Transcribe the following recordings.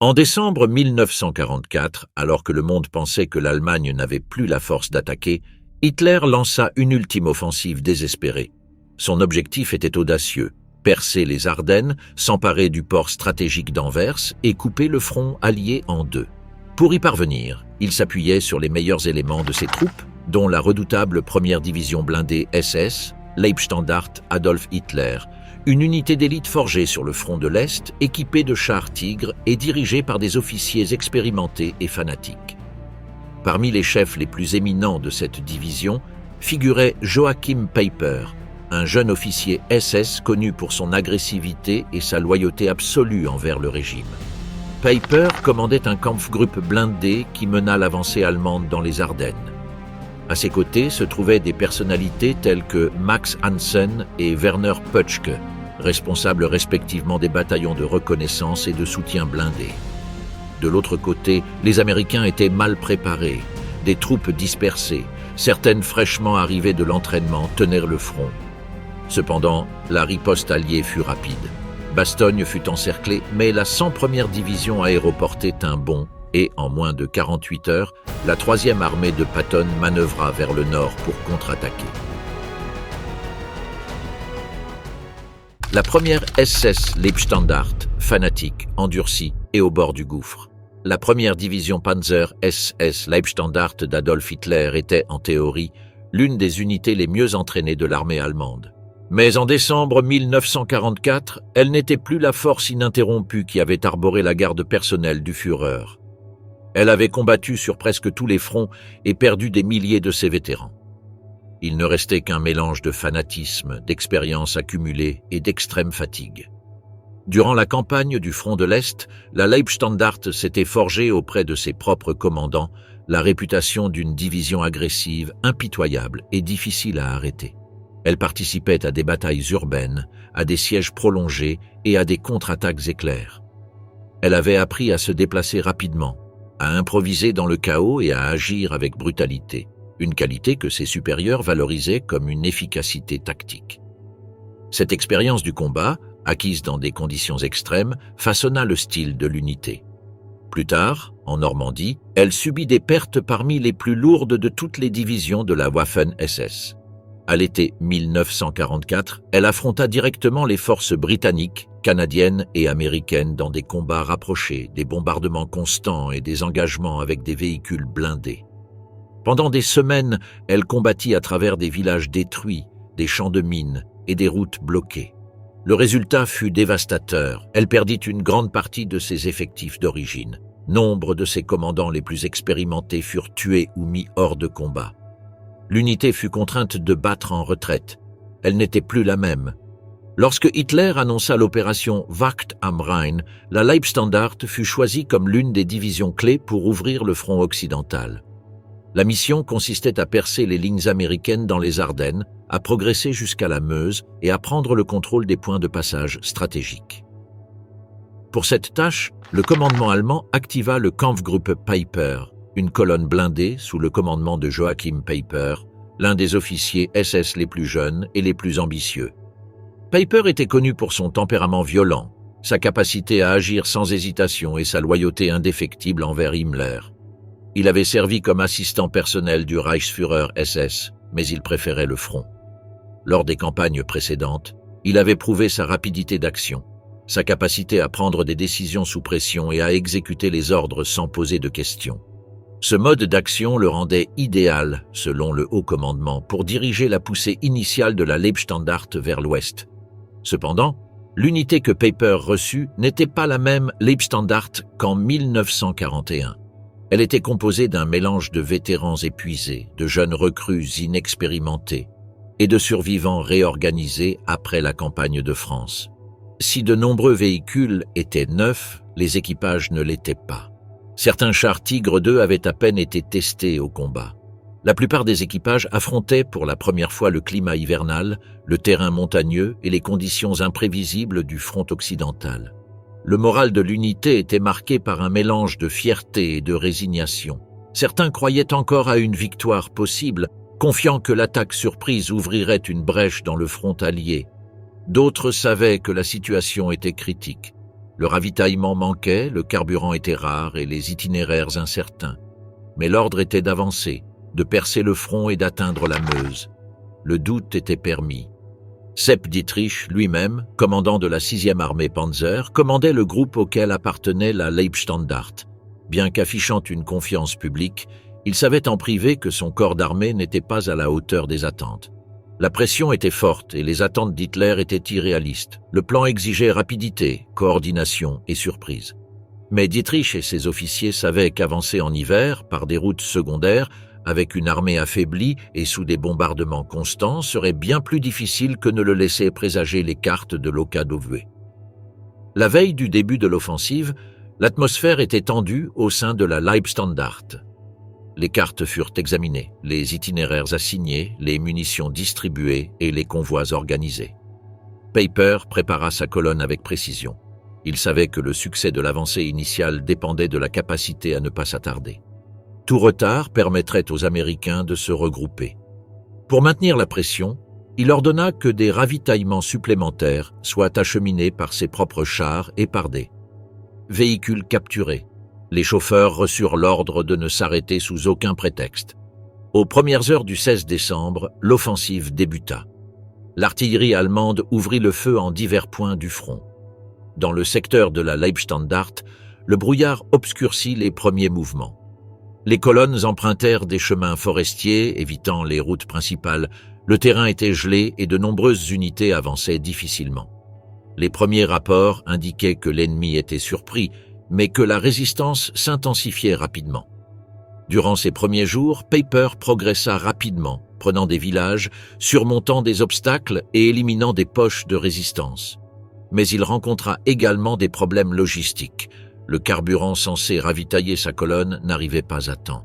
En décembre 1944, alors que le monde pensait que l'Allemagne n'avait plus la force d'attaquer, Hitler lança une ultime offensive désespérée. Son objectif était audacieux: percer les Ardennes, s'emparer du port stratégique d'Anvers et couper le front allié en deux. Pour y parvenir, il s'appuyait sur les meilleurs éléments de ses troupes, dont la redoutable première division blindée SS, Leibstandarte Adolf Hitler, une unité d'élite forgée sur le front de l'Est, équipée de chars Tigre et dirigée par des officiers expérimentés et fanatiques. Parmi les chefs les plus éminents de cette division figurait Joachim Peiper, un jeune officier SS connu pour son agressivité et sa loyauté absolue envers le régime. Peiper commandait un Kampfgruppe blindé qui mena l'avancée allemande dans les Ardennes. À ses côtés se trouvaient des personnalités telles que Max Hansen et Werner Pötschke, responsables respectivement des bataillons de reconnaissance et de soutien blindés. De l'autre côté, les Américains étaient mal préparés, des troupes dispersées, certaines fraîchement arrivées de l'entraînement tenaient le front. Cependant, la riposte alliée fut rapide. Bastogne fut encerclée, mais la 101e division aéroportée tint bon et, en moins de 48 heures, la 3e armée de Patton manœuvra vers le nord pour contre-attaquer. La première SS Leibstandarte, fanatique, endurcie et au bord du gouffre. La première division Panzer SS Leibstandarte d'Adolf Hitler était, en théorie, l'une des unités les mieux entraînées de l'armée allemande. Mais en décembre 1944, elle n'était plus la force ininterrompue qui avait arboré la garde personnelle du Führer. Elle avait combattu sur presque tous les fronts et perdu des milliers de ses vétérans. Il ne restait qu'un mélange de fanatisme, d'expérience accumulée et d'extrême fatigue. Durant la campagne du front de l'Est, la Leibstandarte s'était forgée auprès de ses propres commandants la réputation d'une division agressive, impitoyable et difficile à arrêter. Elle participait à des batailles urbaines, à des sièges prolongés et à des contre-attaques éclairs. Elle avait appris à se déplacer rapidement, à improviser dans le chaos et à agir avec brutalité, une qualité que ses supérieurs valorisaient comme une efficacité tactique. Cette expérience du combat, acquise dans des conditions extrêmes, façonna le style de l'unité. Plus tard, en Normandie, elle subit des pertes parmi les plus lourdes de toutes les divisions de la Waffen-SS. À l'été 1944, elle affronta directement les forces britanniques, canadiennes et américaines dans des combats rapprochés, des bombardements constants et des engagements avec des véhicules blindés. Pendant des semaines, elle combattit à travers des villages détruits, des champs de mines et des routes bloquées. Le résultat fut dévastateur. Elle perdit une grande partie de ses effectifs d'origine. Nombre de ses commandants les plus expérimentés furent tués ou mis hors de combat. L'unité fut contrainte de battre en retraite. Elle n'était plus la même. Lorsque Hitler annonça l'opération Wacht am Rhein, la Leibstandarte fut choisie comme l'une des divisions clés pour ouvrir le front occidental. La mission consistait à percer les lignes américaines dans les Ardennes, à progresser jusqu'à la Meuse et à prendre le contrôle des points de passage stratégiques. Pour cette tâche, le commandement allemand activa le Kampfgruppe Peiper, une colonne blindée sous le commandement de Joachim Peiper, l'un des officiers SS les plus jeunes et les plus ambitieux. Peiper était connu pour son tempérament violent, sa capacité à agir sans hésitation et sa loyauté indéfectible envers Himmler. Il avait servi comme assistant personnel du Reichsführer SS, mais il préférait le front. Lors des campagnes précédentes, il avait prouvé sa rapidité d'action, sa capacité à prendre des décisions sous pression et à exécuter les ordres sans poser de questions. Ce mode d'action le rendait idéal, selon le haut commandement, pour diriger la poussée initiale de la Leibstandarte vers l'ouest. Cependant, l'unité que Peiper reçut n'était pas la même Leibstandarte qu'en 1941. Elle était composée d'un mélange de vétérans épuisés, de jeunes recrues inexpérimentés et de survivants réorganisés après la campagne de France. Si de nombreux véhicules étaient neufs, les équipages ne l'étaient pas. Certains chars Tigre II avaient à peine été testés au combat. La plupart des équipages affrontaient pour la première fois le climat hivernal, le terrain montagneux et les conditions imprévisibles du front occidental. Le moral de l'unité était marqué par un mélange de fierté et de résignation. Certains croyaient encore à une victoire possible, confiant que l'attaque surprise ouvrirait une brèche dans le front allié. D'autres savaient que la situation était critique. Le ravitaillement manquait, le carburant était rare et les itinéraires incertains. Mais l'ordre était d'avancer, de percer le front et d'atteindre la Meuse. Le doute était permis. Sepp Dietrich, lui-même, commandant de la 6e armée Panzer, commandait le groupe auquel appartenait la Leibstandart. Bien qu'affichant une confiance publique, il savait en privé que son corps d'armée n'était pas à la hauteur des attentes. La pression était forte et les attentes d'Hitler étaient irréalistes. Le plan exigeait rapidité, coordination et surprise. Mais Dietrich et ses officiers savaient qu'avancer en hiver, par des routes secondaires, avec une armée affaiblie et sous des bombardements constants, serait bien plus difficile que ne le laissaient présager les cartes de l'Oka-Dovue. La veille du début de l'offensive, l'atmosphère était tendue au sein de la Leibstandart. Les cartes furent examinées, les itinéraires assignés, les munitions distribuées et les convois organisés. Peiper prépara sa colonne avec précision. Il savait que le succès de l'avancée initiale dépendait de la capacité à ne pas s'attarder. Tout retard permettrait aux Américains de se regrouper. Pour maintenir la pression, il ordonna que des ravitaillements supplémentaires soient acheminés par ses propres chars et par des véhicules capturés. Les chauffeurs reçurent l'ordre de ne s'arrêter sous aucun prétexte. Aux premières heures du 16 décembre, l'offensive débuta. L'artillerie allemande ouvrit le feu en divers points du front. Dans le secteur de la Leibstandart, le brouillard obscurcit les premiers mouvements. Les colonnes empruntèrent des chemins forestiers, évitant les routes principales. Le terrain était gelé et de nombreuses unités avançaient difficilement. Les premiers rapports indiquaient que l'ennemi était surpris, mais que la résistance s'intensifiait rapidement. Durant ces premiers jours, Peiper progressa rapidement, prenant des villages, surmontant des obstacles et éliminant des poches de résistance. Mais il rencontra également des problèmes logistiques. Le carburant censé ravitailler sa colonne n'arrivait pas à temps.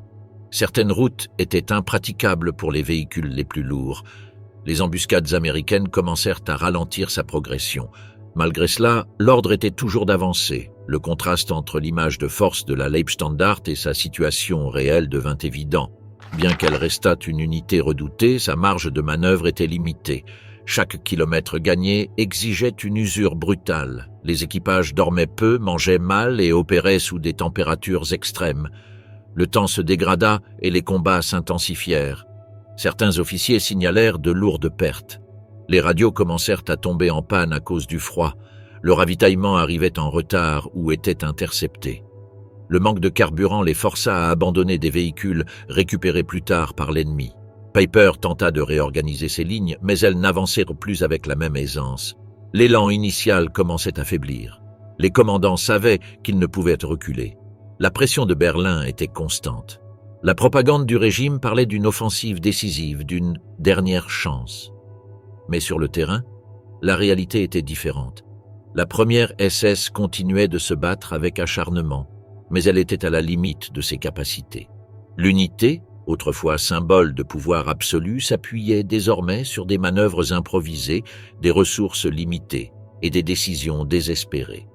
Certaines routes étaient impraticables pour les véhicules les plus lourds. Les embuscades américaines commencèrent à ralentir sa progression. Malgré cela, l'ordre était toujours d'avancer. Le contraste entre l'image de force de la Leibstandart et sa situation réelle devint évident. Bien qu'elle restât une unité redoutée, sa marge de manœuvre était limitée. Chaque kilomètre gagné exigeait une usure brutale. Les équipages dormaient peu, mangeaient mal et opéraient sous des températures extrêmes. Le temps se dégrada et les combats s'intensifièrent. Certains officiers signalèrent de lourdes pertes. Les radios commencèrent à tomber en panne à cause du froid. Le ravitaillement arrivait en retard ou était intercepté. Le manque de carburant les força à abandonner des véhicules récupérés plus tard par l'ennemi. Peiper tenta de réorganiser ses lignes, mais elles n'avancèrent plus avec la même aisance. L'élan initial commençait à faiblir. Les commandants savaient qu'ils ne pouvaient reculer. La pression de Berlin était constante. La propagande du régime parlait d'une offensive décisive, d'une dernière chance. Mais sur le terrain, la réalité était différente. La première SS continuait de se battre avec acharnement, mais elle était à la limite de ses capacités. L'unité, autrefois symbole de pouvoir absolu, s'appuyait désormais sur des manœuvres improvisées, des ressources limitées et des décisions désespérées.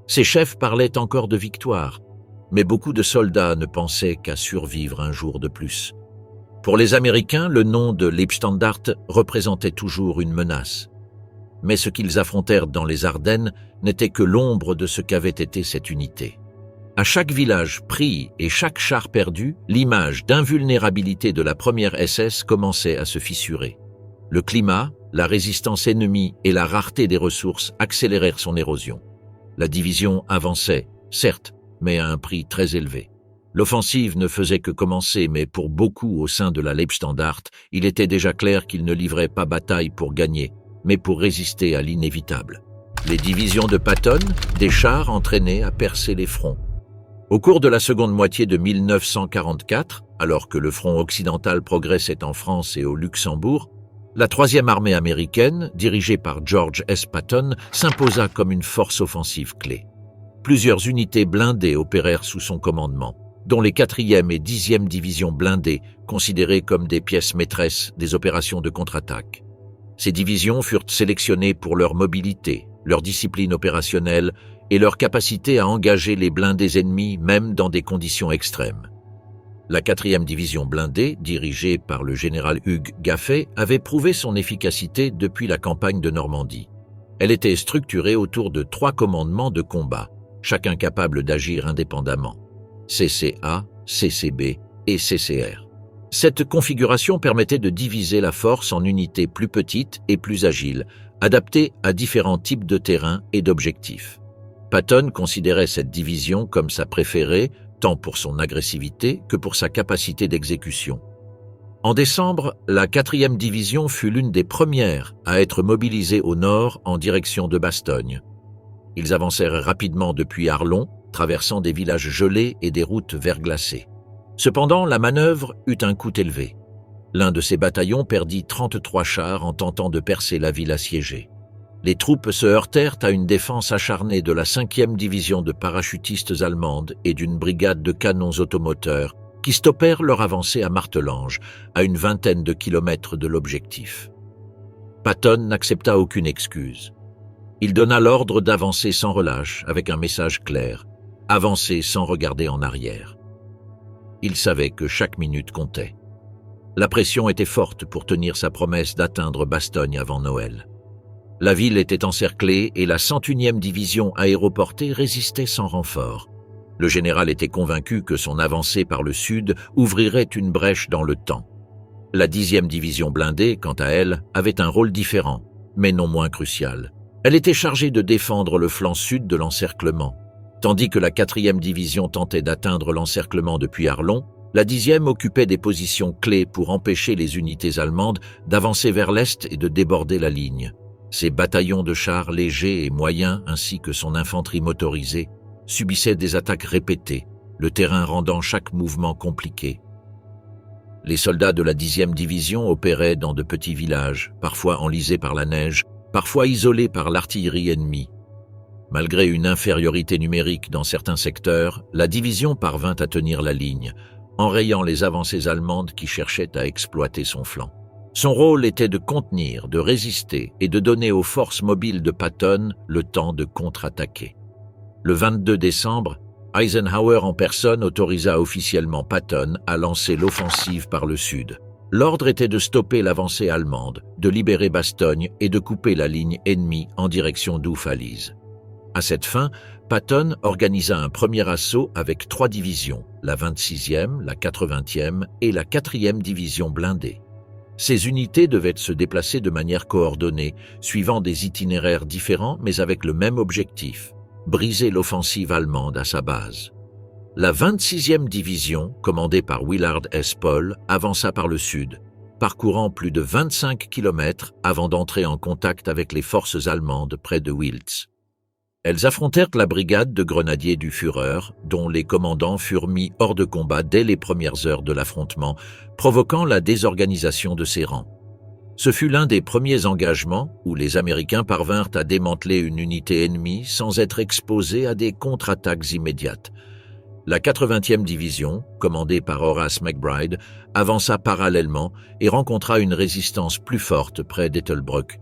Ses chefs parlaient encore de victoire, mais beaucoup de soldats ne pensaient qu'à survivre un jour de plus. Pour les Américains, le nom de Leibstandart représentait toujours une menace. Mais ce qu'ils affrontèrent dans les Ardennes n'était que l'ombre de ce qu'avait été cette unité. À chaque village pris et chaque char perdu, l'image d'invulnérabilité de la première SS commençait à se fissurer. Le climat, la résistance ennemie et la rareté des ressources accélérèrent son érosion. La division avançait, certes, mais à un prix très élevé. L'offensive ne faisait que commencer, mais pour beaucoup au sein de la Leibstandart, il était déjà clair qu'ils ne livraient pas bataille pour gagner, mais pour résister à l'inévitable. Les divisions de Patton, des chars entraînés à percer les fronts. Au cours de la seconde moitié de 1944, alors que le front occidental progressait en France et au Luxembourg, la 3e armée américaine, dirigée par George S. Patton, s'imposa comme une force offensive clé. Plusieurs unités blindées opérèrent sous son commandement, dont les 4e et 10e divisions blindées, considérées comme des pièces maîtresses des opérations de contre-attaque. Ces divisions furent sélectionnées pour leur mobilité, leur discipline opérationnelle et leur capacité à engager les blindés ennemis même dans des conditions extrêmes. La 4e division blindée, dirigée par le général Hugues Gaffet, avait prouvé son efficacité depuis la campagne de Normandie. Elle était structurée autour de 3 commandements de combat, chacun capable d'agir indépendamment: CCA, CCB et CCR. Cette configuration permettait de diviser la force en unités plus petites et plus agiles, adaptées à différents types de terrains et d'objectifs. Patton considérait cette division comme sa préférée, tant pour son agressivité que pour sa capacité d'exécution. En décembre, la 4e division fut l'une des premières à être mobilisée au nord en direction de Bastogne. Ils avancèrent rapidement depuis Arlon, traversant des villages gelés et des routes verglacées. Cependant, la manœuvre eut un coût élevé. L'un de ces bataillons perdit 33 chars en tentant de percer la ville assiégée. Les troupes se heurtèrent à une défense acharnée de la 5e division de parachutistes allemandes et d'une brigade de canons automoteurs qui stoppèrent leur avancée à Martelange, à une vingtaine de kilomètres de l'objectif. Patton n'accepta aucune excuse. Il donna l'ordre d'avancer sans relâche, avec un message clair: avancer sans regarder en arrière. Il savait que chaque minute comptait. La pression était forte pour tenir sa promesse d'atteindre Bastogne avant Noël. La ville était encerclée et la 101e division aéroportée résistait sans renfort. Le général était convaincu que son avancée par le sud ouvrirait une brèche dans le temps. La 10e division blindée, quant à elle, avait un rôle différent, mais non moins crucial. Elle était chargée de défendre le flanc sud de l'encerclement. Tandis que la 4e division tentait d'atteindre l'encerclement depuis Arlon, la 10e occupait des positions clés pour empêcher les unités allemandes d'avancer vers l'est et de déborder la ligne. Ses bataillons de chars légers et moyens, ainsi que son infanterie motorisée, subissaient des attaques répétées, le terrain rendant chaque mouvement compliqué. Les soldats de la 10e division opéraient dans de petits villages, parfois enlisés par la neige, parfois isolés par l'artillerie ennemie. Malgré une infériorité numérique dans certains secteurs, la division parvint à tenir la ligne, enrayant les avancées allemandes qui cherchaient à exploiter son flanc. Son rôle était de contenir, de résister et de donner aux forces mobiles de Patton le temps de contre-attaquer. Le 22 décembre, Eisenhower en personne autorisa officiellement Patton à lancer l'offensive par le sud. L'ordre était de stopper l'avancée allemande, de libérer Bastogne et de couper la ligne ennemie en direction d'Oufalise. À cette fin, Patton organisa un premier assaut avec 3 divisions, la 26e, la 80e et la 4e division blindée. Ces unités devaient se déplacer de manière coordonnée, suivant des itinéraires différents mais avec le même objectif: briser l'offensive allemande à sa base. La 26e division, commandée par Willard S. Paul, avança par le sud, parcourant plus de 25 km avant d'entrer en contact avec les forces allemandes près de Wiltz. Elles affrontèrent la brigade de grenadiers du Führer, dont les commandants furent mis hors de combat dès les premières heures de l'affrontement, provoquant la désorganisation de ses rangs. Ce fut l'un des premiers engagements où les Américains parvinrent à démanteler une unité ennemie sans être exposés à des contre-attaques immédiates. La 80e division, commandée par Horace McBride, avança parallèlement et rencontra une résistance plus forte près d'Ettelbruck.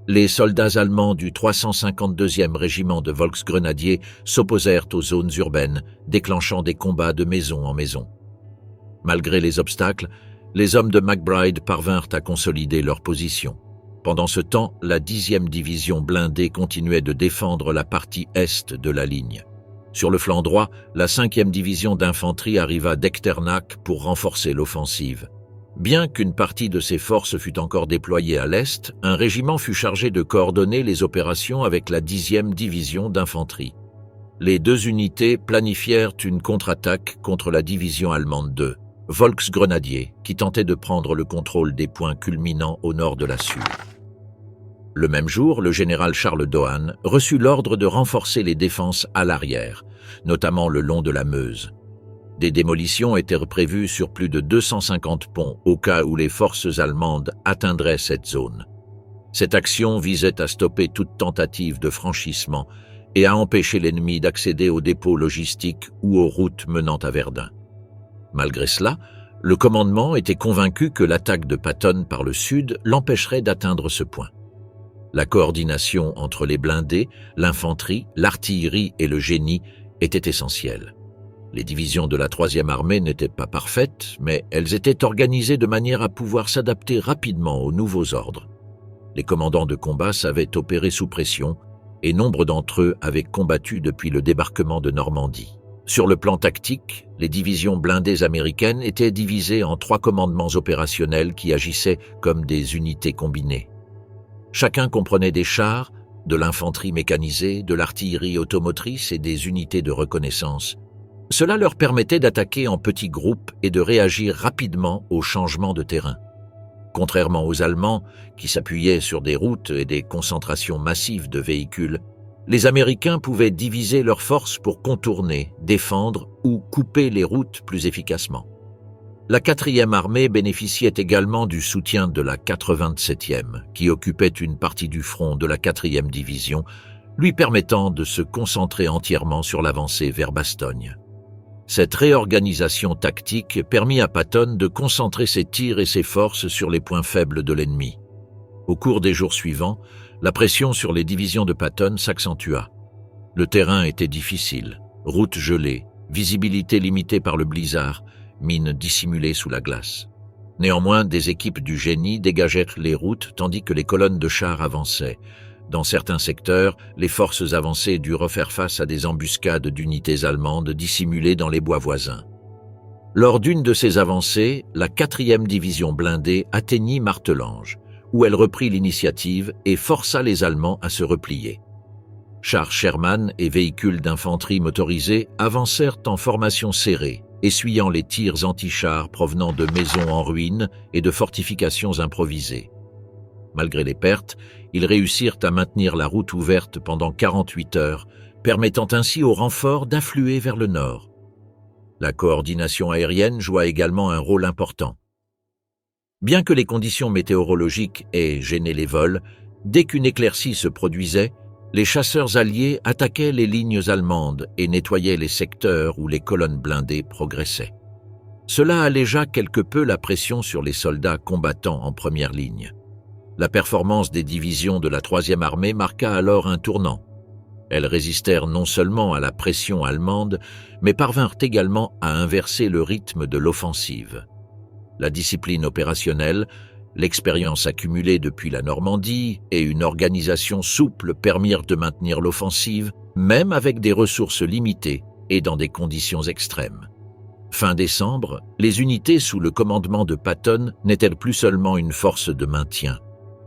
Les soldats allemands du 352e régiment de Volksgrenadiers s'opposèrent aux zones urbaines, déclenchant des combats de maison en maison. Malgré les obstacles, les hommes de McBride parvinrent à consolider leur position. Pendant ce temps, la 10e division blindée continuait de défendre la partie est de la ligne. Sur le flanc droit, la 5e division d'infanterie arriva d'Echternach pour renforcer l'offensive. Bien qu'une partie de ses forces fût encore déployée à l'est, un régiment fut chargé de coordonner les opérations avec la 10e division d'infanterie. Les 2 unités planifièrent une contre-attaque contre la division allemande 2, Volksgrenadier, qui tentait de prendre le contrôle des points culminants au nord de la Sûre. Le même jour, le général Charles Dohan reçut l'ordre de renforcer les défenses à l'arrière, notamment le long de la Meuse. Des démolitions étaient prévues sur plus de 250 ponts au cas où les forces allemandes atteindraient cette zone. Cette action visait à stopper toute tentative de franchissement et à empêcher l'ennemi d'accéder aux dépôts logistiques ou aux routes menant à Verdun. Malgré cela, le commandement était convaincu que l'attaque de Patton par le sud l'empêcherait d'atteindre ce point. La coordination entre les blindés, l'infanterie, l'artillerie et le génie était essentielle. Les divisions de la 3e armée n'étaient pas parfaites, mais elles étaient organisées de manière à pouvoir s'adapter rapidement aux nouveaux ordres. Les commandants de combat savaient opérer sous pression et nombre d'entre eux avaient combattu depuis le débarquement de Normandie. Sur le plan tactique, les divisions blindées américaines étaient divisées en 3 commandements opérationnels qui agissaient comme des unités combinées. Chacun comprenait des chars, de l'infanterie mécanisée, de l'artillerie automotrice et des unités de reconnaissance. Cela leur permettait d'attaquer en petits groupes et de réagir rapidement aux changements de terrain. Contrairement aux Allemands, qui s'appuyaient sur des routes et des concentrations massives de véhicules, les Américains pouvaient diviser leurs forces pour contourner, défendre ou couper les routes plus efficacement. La 4e armée bénéficiait également du soutien de la 87e, qui occupait une partie du front de la 4e division, lui permettant de se concentrer entièrement sur l'avancée vers Bastogne. Cette réorganisation tactique permit à Patton de concentrer ses tirs et ses forces sur les points faibles de l'ennemi. Au cours des jours suivants, la pression sur les divisions de Patton s'accentua. Le terrain était difficile, routes gelées, visibilité limitée par le blizzard, mines dissimulées sous la glace. Néanmoins, des équipes du génie dégagèrent les routes tandis que les colonnes de chars avançaient. Dans certains secteurs, les forces avancées durent faire face à des embuscades d'unités allemandes dissimulées dans les bois voisins. Lors d'une de ces avancées, la 4e division blindée atteignit Martelange, où elle reprit l'initiative et força les Allemands à se replier. Chars Sherman et véhicules d'infanterie motorisés avancèrent en formation serrée, essuyant les tirs anti-chars provenant de maisons en ruine et de fortifications improvisées. Malgré les pertes, ils réussirent à maintenir la route ouverte pendant 48 heures, permettant ainsi aux renforts d'affluer vers le nord. La coordination aérienne joua également un rôle important. Bien que les conditions météorologiques aient gêné les vols, dès qu'une éclaircie se produisait, les chasseurs alliés attaquaient les lignes allemandes et nettoyaient les secteurs où les colonnes blindées progressaient. Cela allégea quelque peu la pression sur les soldats combattant en première ligne. La performance des divisions de la 3e armée marqua alors un tournant. Elles résistèrent non seulement à la pression allemande, mais parvinrent également à inverser le rythme de l'offensive. La discipline opérationnelle, l'expérience accumulée depuis la Normandie et une organisation souple permirent de maintenir l'offensive, même avec des ressources limitées et dans des conditions extrêmes. Fin décembre, les unités sous le commandement de Patton n'étaient plus seulement une force de maintien.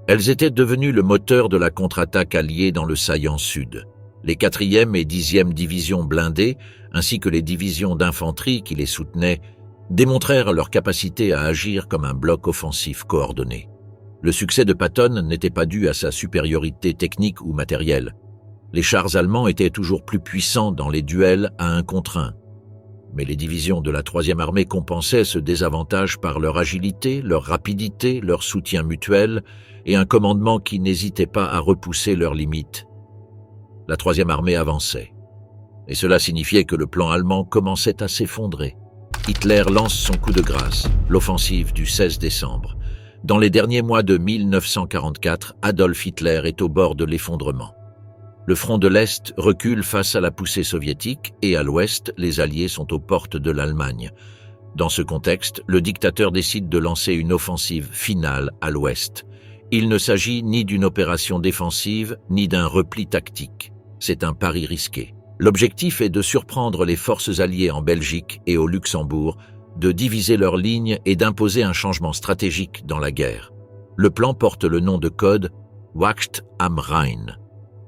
Elles étaient devenues le moteur de la contre-attaque alliée dans le saillant sud. Les 4e et 10e divisions blindées, ainsi que les divisions d'infanterie qui les soutenaient, démontrèrent leur capacité à agir comme un bloc offensif coordonné. Le succès de Patton n'était pas dû à sa supériorité technique ou matérielle. Les chars allemands étaient toujours plus puissants dans les duels à 1 contre 1. Mais les divisions de la 3e armée compensaient ce désavantage par leur agilité, leur rapidité, leur soutien mutuel et un commandement qui n'hésitait pas à repousser leurs limites. La 3e armée avançait. Et cela signifiait que le plan allemand commençait à s'effondrer. Hitler lance son coup de grâce, l'offensive du 16 décembre. Dans les derniers mois de 1944, Adolf Hitler est au bord de l'effondrement. Le front de l'Est recule face à la poussée soviétique et à l'Ouest, les Alliés sont aux portes de l'Allemagne. Dans ce contexte, le dictateur décide de lancer une offensive finale à l'Ouest. Il ne s'agit ni d'une opération défensive, ni d'un repli tactique. C'est un pari risqué. L'objectif est de surprendre les forces alliées en Belgique et au Luxembourg, de diviser leurs lignes et d'imposer un changement stratégique dans la guerre. Le plan porte le nom de code Wacht am Rhein.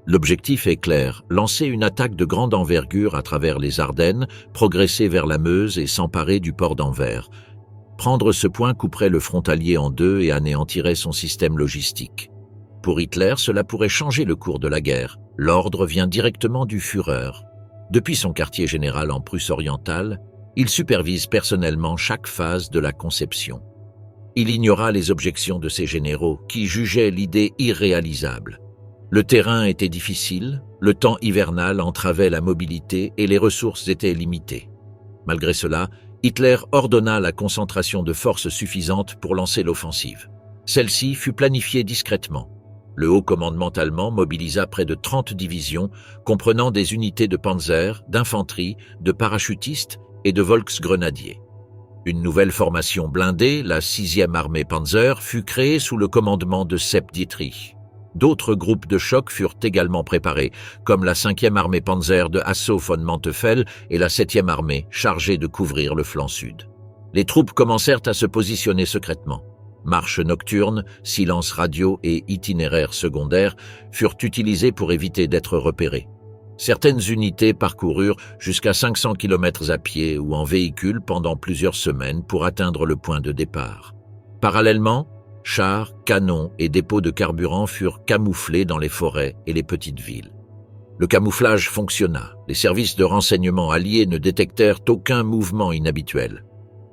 L'objectif est clair, lancer une attaque de grande envergure à travers les Ardennes, progresser vers la Meuse et s'emparer du port d'Anvers. Prendre ce point couperait le frontalier en deux et anéantirait son système logistique. Pour Hitler, cela pourrait changer le cours de la guerre. L'ordre vient directement du Führer. Depuis son quartier général en Prusse orientale, il supervise personnellement chaque phase de la conception. Il ignora les objections de ses généraux, qui jugeaient l'idée irréalisable. Le terrain était difficile, le temps hivernal entravait la mobilité et les ressources étaient limitées. Malgré cela, Hitler ordonna la concentration de forces suffisantes pour lancer l'offensive. Celle-ci fut planifiée discrètement. Le haut commandement allemand mobilisa près de 30 divisions, comprenant des unités de panzer, d'infanterie, de parachutistes et de volksgrenadiers. Une nouvelle formation blindée, la 6e armée Panzer, fut créée sous le commandement de Sepp Dietrich. D'autres groupes de choc furent également préparés, comme la 5e armée Panzer de Hasso von Manteuffel et la 7e armée, chargée de couvrir le flanc sud. Les troupes commencèrent à se positionner secrètement. Marches nocturnes, silences radio et itinéraires secondaires furent utilisés pour éviter d'être repérés. Certaines unités parcoururent jusqu'à 500 km à pied ou en véhicule pendant plusieurs semaines pour atteindre le point de départ. Parallèlement, chars, canons et dépôts de carburant furent camouflés dans les forêts et les petites villes. Le camouflage fonctionna. Les services de renseignement alliés ne détectèrent aucun mouvement inhabituel.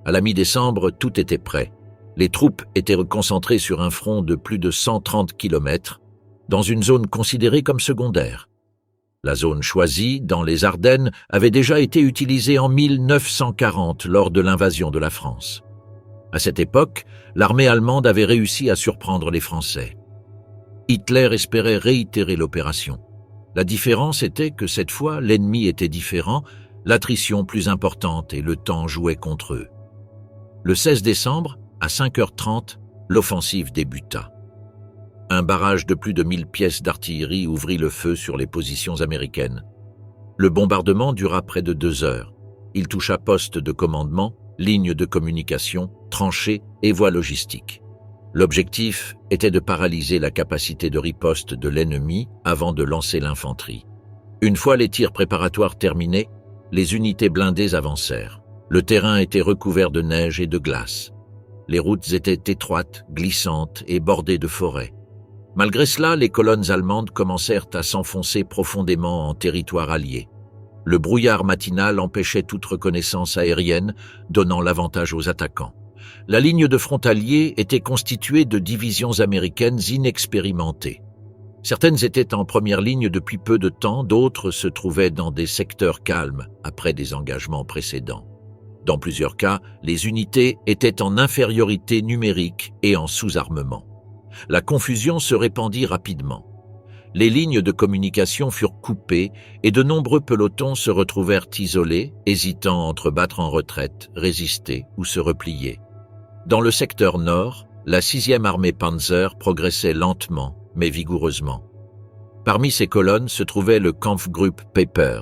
À la mi-décembre, tout était prêt. Les troupes étaient reconcentrées sur un front de plus de 130 km, dans une zone considérée comme secondaire. La zone choisie, dans les Ardennes, avait déjà été utilisée en 1940 lors de l'invasion de la France. À cette époque, l'armée allemande avait réussi à surprendre les Français. Hitler espérait réitérer l'opération. La différence était que cette fois, l'ennemi était différent, l'attrition plus importante et le temps jouait contre eux. Le 16 décembre, à 5h30, l'offensive débuta. Un barrage de plus de 1000 pièces d'artillerie ouvrit le feu sur les positions américaines. Le bombardement dura près de 2 heures. Il toucha postes de commandement, lignes de communication, tranchées et voies logistiques. L'objectif était de paralyser la capacité de riposte de l'ennemi avant de lancer l'infanterie. Une fois les tirs préparatoires terminés, les unités blindées avancèrent. Le terrain était recouvert de neige et de glace. Les routes étaient étroites, glissantes et bordées de forêts. Malgré cela, les colonnes allemandes commencèrent à s'enfoncer profondément en territoire allié. Le brouillard matinal empêchait toute reconnaissance aérienne, donnant l'avantage aux attaquants. La ligne de front alliée était constituée de divisions américaines inexpérimentées. Certaines étaient en première ligne depuis peu de temps, d'autres se trouvaient dans des secteurs calmes après des engagements précédents. Dans plusieurs cas, les unités étaient en infériorité numérique et en sous-armement. La confusion se répandit rapidement. Les lignes de communication furent coupées et de nombreux pelotons se retrouvèrent isolés, hésitant entre battre en retraite, résister ou se replier. Dans le secteur nord, la 6e armée Panzer progressait lentement, mais vigoureusement. Parmi ces colonnes se trouvait le Kampfgruppe Pepper,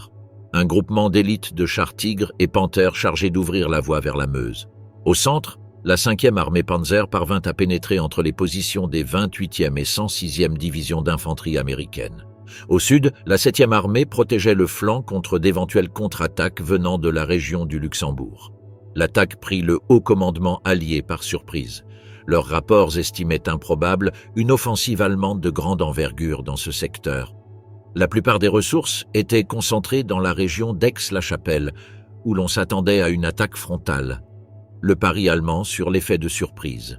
un groupement d'élite de chars Tigre et Panther chargé d'ouvrir la voie vers la Meuse. Au centre, la 5e armée Panzer parvint à pénétrer entre les positions des 28e et 106e divisions d'infanterie américaines. Au sud, la 7e armée protégeait le flanc contre d'éventuelles contre-attaques venant de la région du Luxembourg. L'attaque prit le haut commandement allié par surprise. Leurs rapports estimaient improbable une offensive allemande de grande envergure dans ce secteur. La plupart des ressources étaient concentrées dans la région d'Aix-la-Chapelle, où l'on s'attendait à une attaque frontale. Le pari allemand sur l'effet de surprise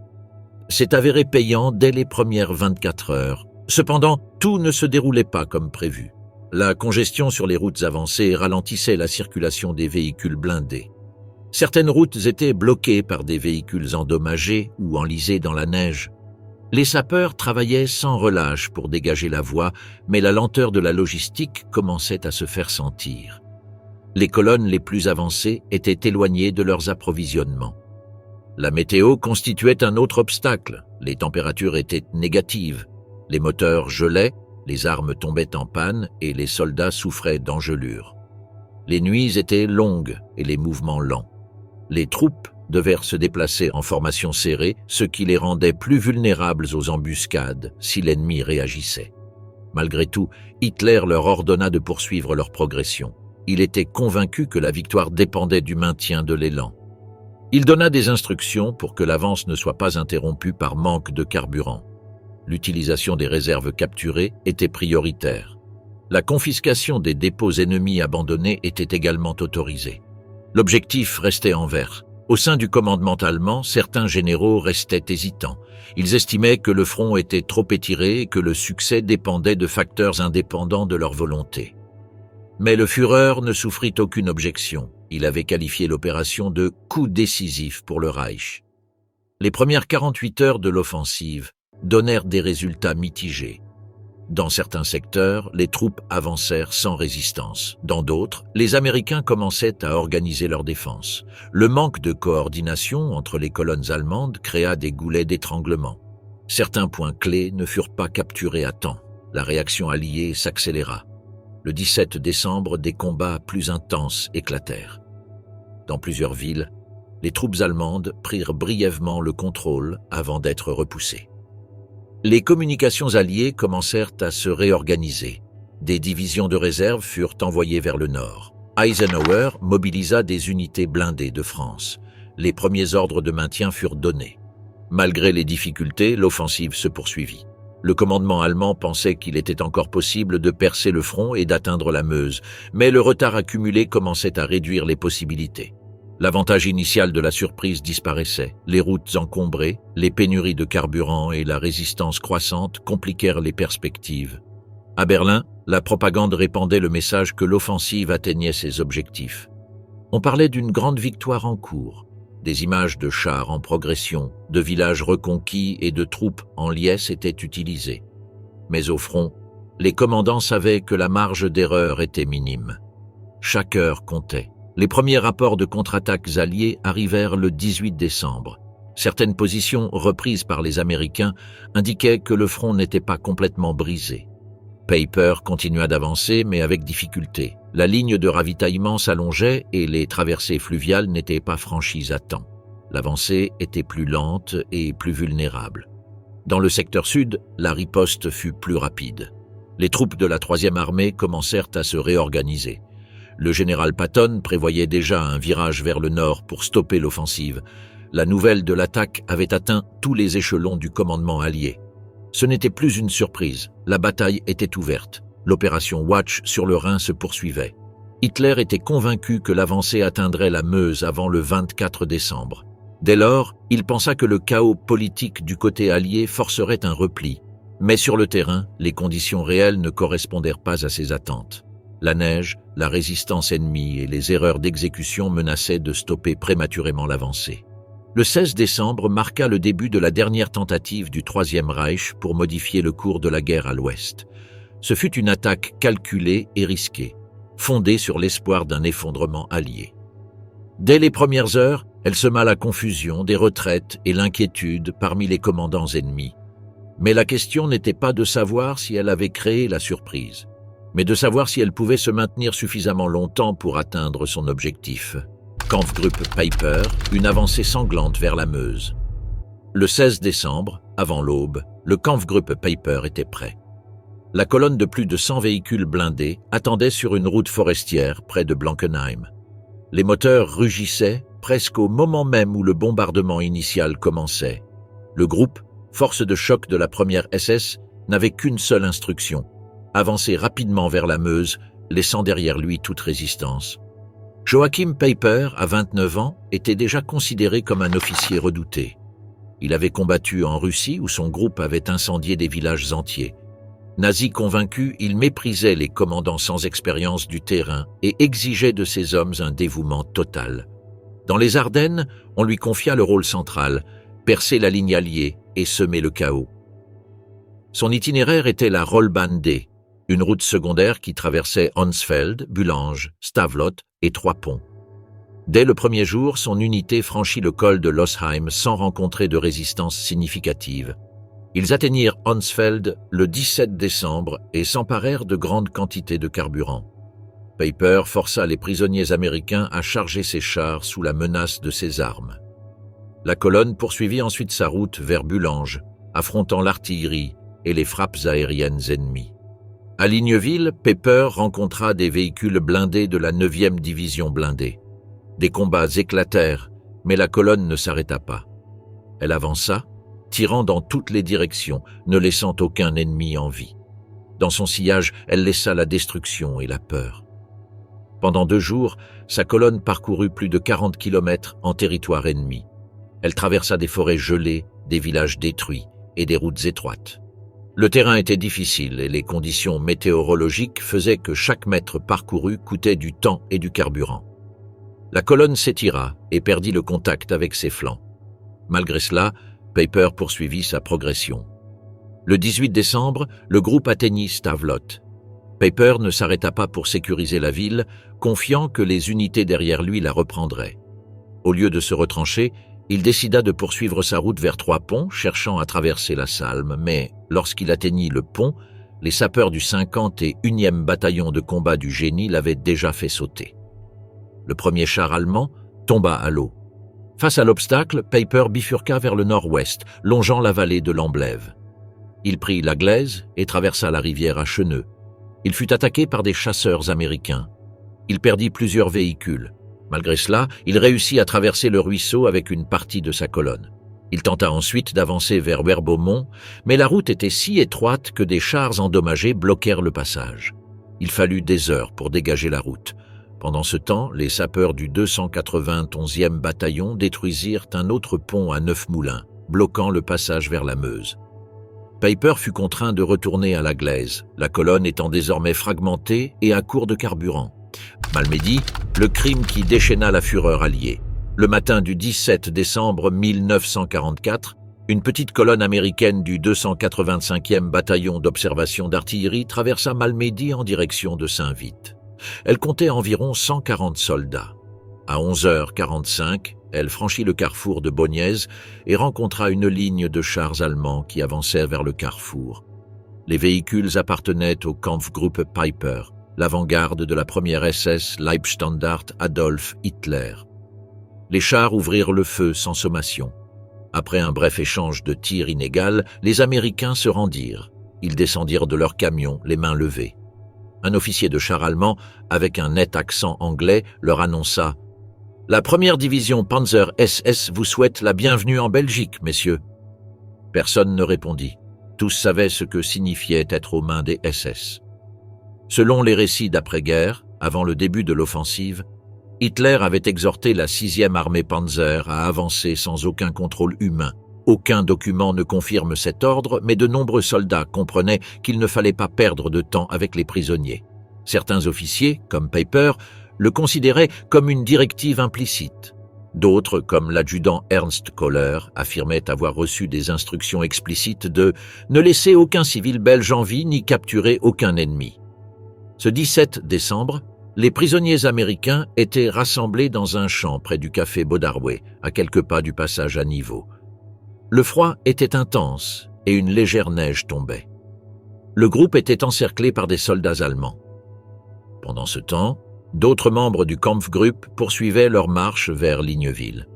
s'est avéré payant dès les premières 24 heures. Cependant, tout ne se déroulait pas comme prévu. La congestion sur les routes avancées ralentissait la circulation des véhicules blindés. Certaines routes étaient bloquées par des véhicules endommagés ou enlisés dans la neige. Les sapeurs travaillaient sans relâche pour dégager la voie, mais la lenteur de la logistique commençait à se faire sentir. Les colonnes les plus avancées étaient éloignées de leurs approvisionnements. La météo constituait un autre obstacle. Les températures étaient négatives. Les moteurs gelaient, les armes tombaient en panne et les soldats souffraient d'engelures. Les nuits étaient longues et les mouvements lents. Les troupes devaient se déplacer en formation serrée, ce qui les rendait plus vulnérables aux embuscades si l'ennemi réagissait. Malgré tout, Hitler leur ordonna de poursuivre leur progression. Il était convaincu que la victoire dépendait du maintien de l'élan. Il donna des instructions pour que l'avance ne soit pas interrompue par manque de carburant. L'utilisation des réserves capturées était prioritaire. La confiscation des dépôts ennemis abandonnés était également autorisée. L'objectif restait en vert. Au sein du commandement allemand, certains généraux restaient hésitants. Ils estimaient que le front était trop étiré et que le succès dépendait de facteurs indépendants de leur volonté. Mais le Führer ne souffrit aucune objection. Il avait qualifié l'opération de « coup décisif pour le Reich ». Les premières 48 heures de l'offensive donnèrent des résultats mitigés. Dans certains secteurs, les troupes avancèrent sans résistance. Dans d'autres, les Américains commençaient à organiser leur défense. Le manque de coordination entre les colonnes allemandes créa des goulets d'étranglement. Certains points clés ne furent pas capturés à temps. La réaction alliée s'accéléra. Le 17 décembre, des combats plus intenses éclatèrent. Dans plusieurs villes, les troupes allemandes prirent brièvement le contrôle avant d'être repoussées. Les communications alliées commencèrent à se réorganiser. Des divisions de réserve furent envoyées vers le nord. Eisenhower mobilisa des unités blindées de France. Les premiers ordres de maintien furent donnés. Malgré les difficultés, l'offensive se poursuivit. Le commandement allemand pensait qu'il était encore possible de percer le front et d'atteindre la Meuse, mais le retard accumulé commençait à réduire les possibilités. L'avantage initial de la surprise disparaissait. Les routes encombrées, les pénuries de carburant et la résistance croissante compliquèrent les perspectives. À Berlin, la propagande répandait le message que l'offensive atteignait ses objectifs. On parlait d'une grande victoire en cours. Des images de chars en progression, de villages reconquis et de troupes en liesse étaient utilisées. Mais au front, les commandants savaient que la marge d'erreur était minime. Chaque heure comptait. Les premiers rapports de contre-attaques alliées arrivèrent le 18 décembre. Certaines positions reprises par les Américains indiquaient que le front n'était pas complètement brisé. Peiper continua d'avancer, mais avec difficulté. La ligne de ravitaillement s'allongeait et les traversées fluviales n'étaient pas franchies à temps. L'avancée était plus lente et plus vulnérable. Dans le secteur sud, la riposte fut plus rapide. Les troupes de la 3e armée commencèrent à se réorganiser. Le général Patton prévoyait déjà un virage vers le nord pour stopper l'offensive. La nouvelle de l'attaque avait atteint tous les échelons du commandement allié. Ce n'était plus une surprise, la bataille était ouverte. L'opération Watch sur le Rhin se poursuivait. Hitler était convaincu que l'avancée atteindrait la Meuse avant le 24 décembre. Dès lors, il pensa que le chaos politique du côté allié forcerait un repli. Mais sur le terrain, les conditions réelles ne correspondèrent pas à ses attentes. La neige, la résistance ennemie et les erreurs d'exécution menaçaient de stopper prématurément l'avancée. Le 16 décembre marqua le début de la dernière tentative du Troisième Reich pour modifier le cours de la guerre à l'Ouest. Ce fut une attaque calculée et risquée, fondée sur l'espoir d'un effondrement allié. Dès les premières heures, elle sema la confusion, des retraites et l'inquiétude parmi les commandants ennemis. Mais la question n'était pas de savoir si elle avait créé la surprise, mais de savoir si elle pouvait se maintenir suffisamment longtemps pour atteindre son objectif. Kampfgruppe Peiper, une avancée sanglante vers la Meuse. Le 16 décembre, avant l'aube, le Kampfgruppe Peiper était prêt. La colonne de plus de 100 véhicules blindés attendait sur une route forestière près de Blankenheim. Les moteurs rugissaient presque au moment même où le bombardement initial commençait. Le groupe, force de choc de la première SS, n'avait qu'une seule instruction: avancer rapidement vers la Meuse, laissant derrière lui toute résistance. Joachim Peiper, à 29 ans, était déjà considéré comme un officier redouté. Il avait combattu en Russie où son groupe avait incendié des villages entiers. Nazi convaincu, il méprisait les commandants sans expérience du terrain et exigeait de ses hommes un dévouement total. Dans les Ardennes, on lui confia le rôle central, percer la ligne alliée et semer le chaos. Son itinéraire était la Rollbahn D, une route secondaire qui traversait Honsfeld, Bulange, Stavelot et Trois-Ponts. Dès le premier jour, son unité franchit le col de Losheim sans rencontrer de résistance significative. Ils atteignirent Honsfeld le 17 décembre et s'emparèrent de grandes quantités de carburant. Peiper força les prisonniers américains à charger ses chars sous la menace de ses armes. La colonne poursuivit ensuite sa route vers Bulange, affrontant l'artillerie et les frappes aériennes ennemies. À Ligneville, Peiper rencontra des véhicules blindés de la 9e division blindée. Des combats éclatèrent, mais la colonne ne s'arrêta pas. Elle avança, tirant dans toutes les directions, ne laissant aucun ennemi en vie. Dans son sillage, elle laissa la destruction et la peur. Pendant 2 jours, sa colonne parcourut plus de 40 kilomètres en territoire ennemi. Elle traversa des forêts gelées, des villages détruits et des routes étroites. Le terrain était difficile et les conditions météorologiques faisaient que chaque mètre parcouru coûtait du temps et du carburant. La colonne s'étira et perdit le contact avec ses flancs. Malgré cela, Peiper poursuivit sa progression. Le 18 décembre, le groupe atteignit Stavelot. Peiper ne s'arrêta pas pour sécuriser la ville, confiant que les unités derrière lui la reprendraient. Au lieu de se retrancher, Il décida de poursuivre sa route vers Trois-Ponts, cherchant à traverser la Salme, mais lorsqu'il atteignit le pont, les sapeurs du 51e bataillon de combat du Génie l'avaient déjà fait sauter. Le premier char allemand tomba à l'eau. Face à l'obstacle, Peiper bifurqua vers le nord-ouest, longeant la vallée de l'Amblève. Il prit la Glaise et traversa la rivière à Cheneux. Il fut attaqué par des chasseurs américains. Il perdit plusieurs véhicules. Malgré cela, il réussit à traverser le ruisseau avec une partie de sa colonne. Il tenta ensuite d'avancer vers Werbeaumont, mais la route était si étroite que des chars endommagés bloquèrent le passage. Il fallut des heures pour dégager la route. Pendant ce temps, les sapeurs du 291e bataillon détruisirent un autre pont à Neufmoulins, bloquant le passage vers la Meuse. Peiper fut contraint de retourner à la Glaise, la colonne étant désormais fragmentée et à court de carburant. Malmedy, le crime qui déchaîna la fureur alliée. Le matin du 17 décembre 1944, une petite colonne américaine du 285e bataillon d'observation d'artillerie traversa Malmedy en direction de Saint-Vith. Elle comptait environ 140 soldats. À 11h45, elle franchit le carrefour de Bogniez et rencontra une ligne de chars allemands qui avançaient vers le carrefour. Les véhicules appartenaient au Kampfgruppe Peiper, l'avant-garde de la première SS Leibstandarte Adolf Hitler. Les chars ouvrirent le feu sans sommation. Après un bref échange de tirs inégal, les Américains se rendirent. Ils descendirent de leur camion, les mains levées. Un officier de char allemand, avec un net accent anglais, leur annonça « La première division Panzer SS vous souhaite la bienvenue en Belgique, messieurs. » Personne ne répondit. Tous savaient ce que signifiait être aux mains des SS. Selon les récits d'après-guerre, avant le début de l'offensive, Hitler avait exhorté la 6e armée Panzer à avancer sans aucun contrôle humain. Aucun document ne confirme cet ordre, mais de nombreux soldats comprenaient qu'il ne fallait pas perdre de temps avec les prisonniers. Certains officiers, comme Peiper, le considéraient comme une directive implicite. D'autres, comme l'adjudant Ernst Kohler, affirmaient avoir reçu des instructions explicites de « ne laisser aucun civil belge en vie ni capturer aucun ennemi ». Ce 17 décembre, les prisonniers américains étaient rassemblés dans un champ près du café Bodarway, à quelques pas du passage à niveau. Le froid était intense et une légère neige tombait. Le groupe était encerclé par des soldats allemands. Pendant ce temps, d'autres membres du Kampfgruppe poursuivaient leur marche vers Ligneville.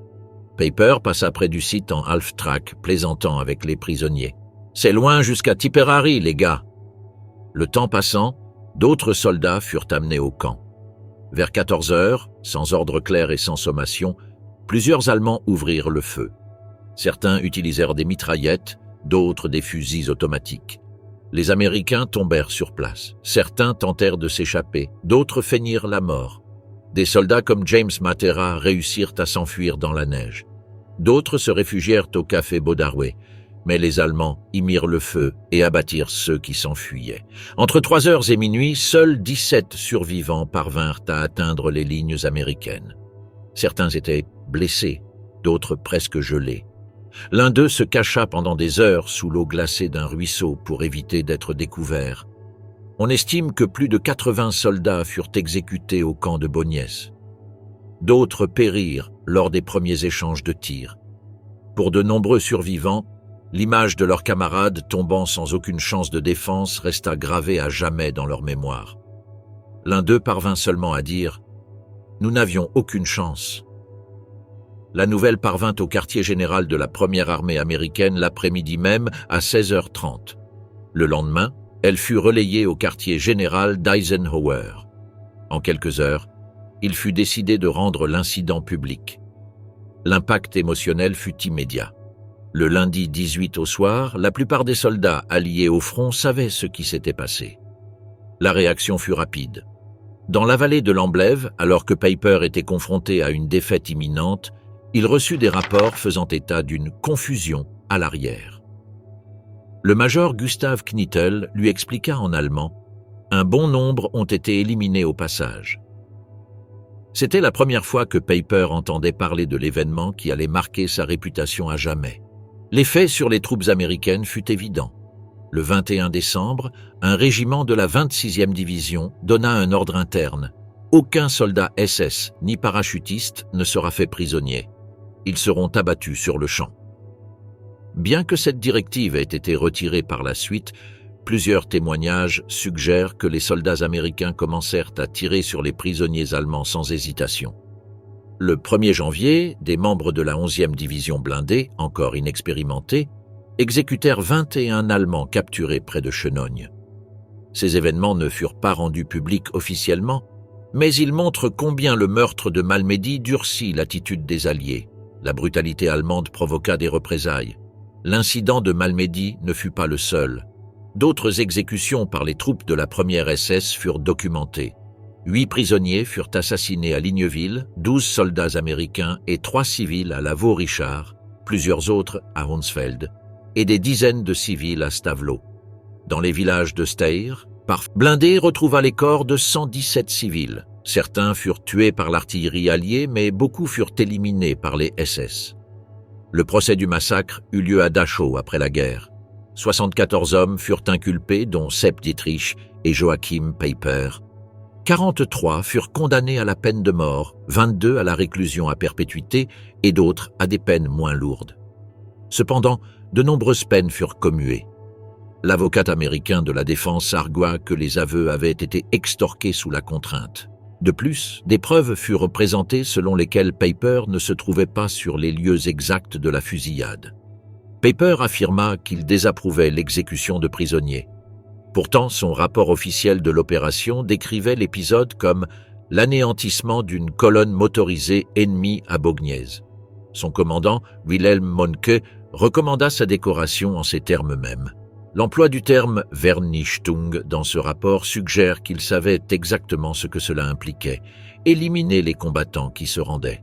Peiper passa près du site en half-track, plaisantant avec les prisonniers. « C'est loin jusqu'à Tipperary, les gars !» Le temps passant, d'autres soldats furent amenés au camp. Vers 14 heures, sans ordre clair et sans sommation, plusieurs Allemands ouvrirent le feu. Certains utilisèrent des mitraillettes, d'autres des fusils automatiques. Les Américains tombèrent sur place. Certains tentèrent de s'échapper, d'autres feignirent la mort. Des soldats comme James Matera réussirent à s'enfuir dans la neige. D'autres se réfugièrent au café Bodarway, mais les Allemands y mirent le feu et abattirent ceux qui s'enfuyaient. Entre 3h et minuit, seuls 17 survivants parvinrent à atteindre les lignes américaines. Certains étaient blessés, d'autres presque gelés. L'un d'eux se cacha pendant des heures sous l'eau glacée d'un ruisseau pour éviter d'être découvert. On estime que plus de 80 soldats furent exécutés au camp de Bogniez. D'autres périrent lors des premiers échanges de tirs. Pour de nombreux survivants, l'image de leurs camarades tombant sans aucune chance de défense resta gravée à jamais dans leur mémoire. L'un d'eux parvint seulement à dire « Nous n'avions aucune chance ». La nouvelle parvint au quartier général de la première armée américaine l'après-midi même à 16h30. Le lendemain, elle fut relayée au quartier général d'Eisenhower. En quelques heures, il fut décidé de rendre l'incident public. L'impact émotionnel fut immédiat. Le lundi 18 au soir, la plupart des soldats alliés au front savaient ce qui s'était passé. La réaction fut rapide. Dans la vallée de l'Amblève, alors que Peiper était confronté à une défaite imminente, il reçut des rapports faisant état d'une confusion à l'arrière. Le major Gustav Knittel lui expliqua en allemand « Un bon nombre ont été éliminés au passage ». C'était la première fois que Peiper entendait parler de l'événement qui allait marquer sa réputation à jamais. L'effet sur les troupes américaines fut évident. Le 21 décembre, un régiment de la 26e division donna un ordre interne. Aucun soldat SS ni parachutiste ne sera fait prisonnier. Ils seront abattus sur le champ. Bien que cette directive ait été retirée par la suite, plusieurs témoignages suggèrent que les soldats américains commencèrent à tirer sur les prisonniers allemands sans hésitation. Le 1er janvier, des membres de la 11e division blindée, encore inexpérimentés, exécutèrent 21 Allemands capturés près de Chenogne. Ces événements ne furent pas rendus publics officiellement, mais ils montrent combien le meurtre de Malmedy durcit l'attitude des Alliés. La brutalité allemande provoqua des représailles. L'incident de Malmedy ne fut pas le seul. D'autres exécutions par les troupes de la première SS furent documentées. 8 prisonniers furent assassinés à Ligneville, 12 soldats américains et 3 civils à la Vaux-Richard, plusieurs autres à Hounsfeld, et des dizaines de civils à Stavelot. Dans les villages de Steyr, Blindé retrouva les corps de 117 civils. Certains furent tués par l'artillerie alliée, mais beaucoup furent éliminés par les SS. Le procès du massacre eut lieu à Dachau après la guerre. 74 hommes furent inculpés, dont Sepp Dietrich et Joachim Peiper. 43 furent condamnés à la peine de mort, 22 à la réclusion à perpétuité et d'autres à des peines moins lourdes. Cependant, de nombreuses peines furent commuées. L'avocat américain de la défense argua que les aveux avaient été extorqués sous la contrainte. De plus, des preuves furent présentées selon lesquelles Peiper ne se trouvait pas sur les lieux exacts de la fusillade. Peiper affirma qu'il désapprouvait l'exécution de prisonniers. Pourtant, son rapport officiel de l'opération décrivait l'épisode comme l'anéantissement d'une colonne motorisée ennemie à Bogniez. Son commandant, Wilhelm Mohnke, recommanda sa décoration en ces termes mêmes. L'emploi du terme « Vernichtung » dans ce rapport suggère qu'il savait exactement ce que cela impliquait, éliminer les combattants qui se rendaient.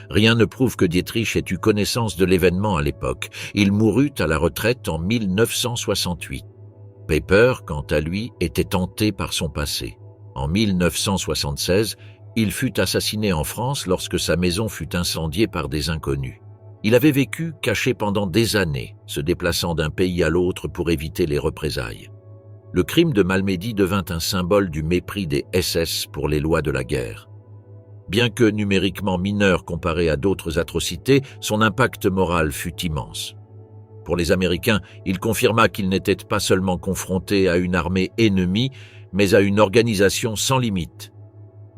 Rien ne prouve que Dietrich ait eu connaissance de l'événement à l'époque. Il mourut à la retraite en 1968. Peiper, quant à lui, était hanté par son passé. En 1976, il fut assassiné en France lorsque sa maison fut incendiée par des inconnus. Il avait vécu caché pendant des années, se déplaçant d'un pays à l'autre pour éviter les représailles. Le crime de Malmedy devint un symbole du mépris des SS pour les lois de la guerre. Bien que numériquement mineur comparé à d'autres atrocités, son impact moral fut immense. Pour les Américains, il confirma qu'ils n'étaient pas seulement confrontés à une armée ennemie, mais à une organisation sans limite.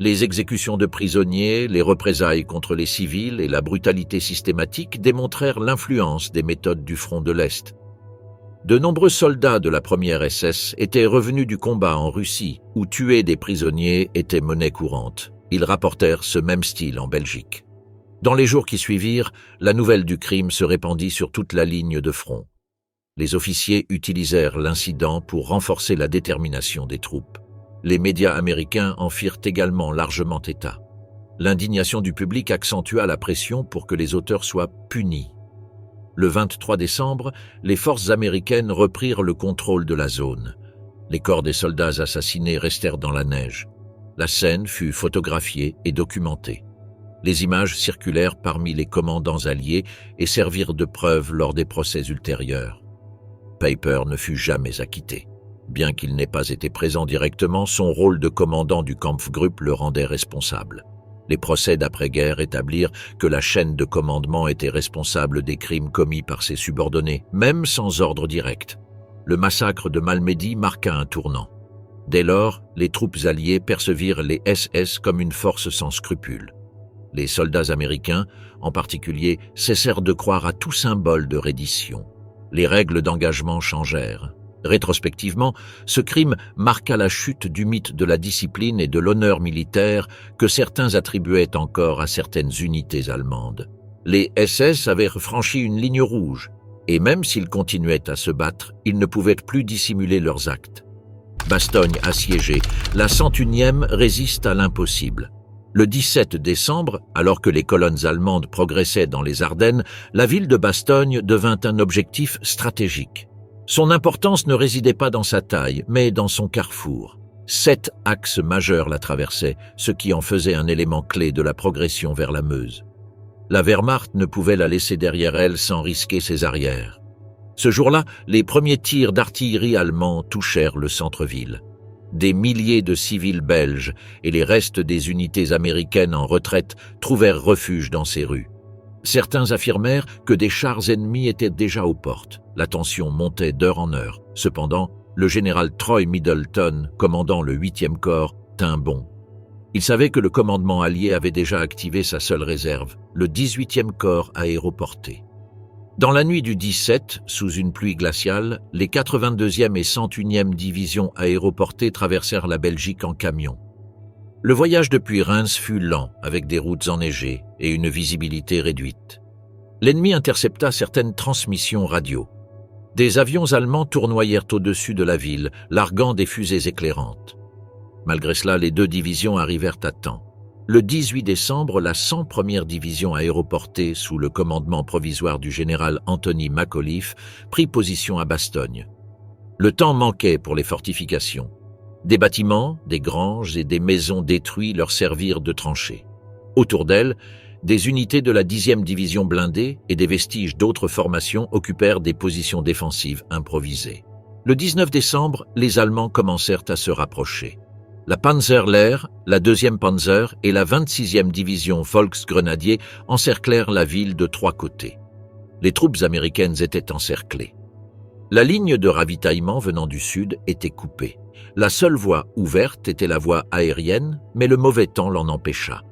Les exécutions de prisonniers, les représailles contre les civils et la brutalité systématique démontrèrent l'influence des méthodes du front de l'Est. De nombreux soldats de la première SS étaient revenus du combat en Russie, où tuer des prisonniers était monnaie courante. Ils rapportèrent ce même style en Belgique. Dans les jours qui suivirent, la nouvelle du crime se répandit sur toute la ligne de front. Les officiers utilisèrent l'incident pour renforcer la détermination des troupes. Les médias américains en firent également largement état. L'indignation du public accentua la pression pour que les auteurs soient punis. Le 23 décembre, les forces américaines reprirent le contrôle de la zone. Les corps des soldats assassinés restèrent dans la neige. La scène fut photographiée et documentée. Les images circulèrent parmi les commandants alliés et servirent de preuve lors des procès ultérieurs. Peiper ne fut jamais acquitté. Bien qu'il n'ait pas été présent directement, son rôle de commandant du Kampfgruppe le rendait responsable. Les procès d'après-guerre établirent que la chaîne de commandement était responsable des crimes commis par ses subordonnés, même sans ordre direct. Le massacre de Malmedy marqua un tournant. Dès lors, les troupes alliées percevirent les SS comme une force sans scrupules. Les soldats américains, en particulier, cessèrent de croire à tout symbole de reddition. Les règles d'engagement changèrent. Rétrospectivement, ce crime marqua la chute du mythe de la discipline et de l'honneur militaire que certains attribuaient encore à certaines unités allemandes. Les SS avaient franchi une ligne rouge, et même s'ils continuaient à se battre, ils ne pouvaient plus dissimuler leurs actes. Bastogne assiégée, la 101e résiste à l'impossible. Le 17 décembre, alors que les colonnes allemandes progressaient dans les Ardennes, la ville de Bastogne devint un objectif stratégique. Son importance ne résidait pas dans sa taille, mais dans son carrefour. 7 axes majeurs la traversaient, ce qui en faisait un élément clé de la progression vers la Meuse. La Wehrmacht ne pouvait la laisser derrière elle sans risquer ses arrières. Ce jour-là, les premiers tirs d'artillerie allemands touchèrent le centre-ville. Des milliers de civils belges et les restes des unités américaines en retraite trouvèrent refuge dans ces rues. Certains affirmèrent que des chars ennemis étaient déjà aux portes. La tension montait d'heure en heure. Cependant, le général Troy Middleton, commandant le 8e corps, tint bon. Il savait que le commandement allié avait déjà activé sa seule réserve, le 18e corps aéroporté. Dans la nuit du 17, sous une pluie glaciale, les 82e et 101e divisions aéroportées traversèrent la Belgique en camion. Le voyage depuis Reims fut lent, avec des routes enneigées et une visibilité réduite. L'ennemi intercepta certaines transmissions radio. Des avions allemands tournoyèrent au-dessus de la ville, larguant des fusées éclairantes. Malgré cela, les deux divisions arrivèrent à temps. Le 18 décembre, la 101e division aéroportée, sous le commandement provisoire du général Anthony McAuliffe, prit position à Bastogne. Le temps manquait pour les fortifications. Des bâtiments, des granges et des maisons détruits leur servirent de tranchées. Autour d'elles, des unités de la 10e division blindée et des vestiges d'autres formations occupèrent des positions défensives improvisées. Le 19 décembre, les Allemands commencèrent à se rapprocher. La Panzerlehr, la 2e Panzer et la 26e division Volksgrenadier encerclèrent la ville de trois côtés. Les troupes américaines étaient encerclées. La ligne de ravitaillement venant du sud était coupée. La seule voie ouverte était la voie aérienne, mais le mauvais temps l'en empêcha.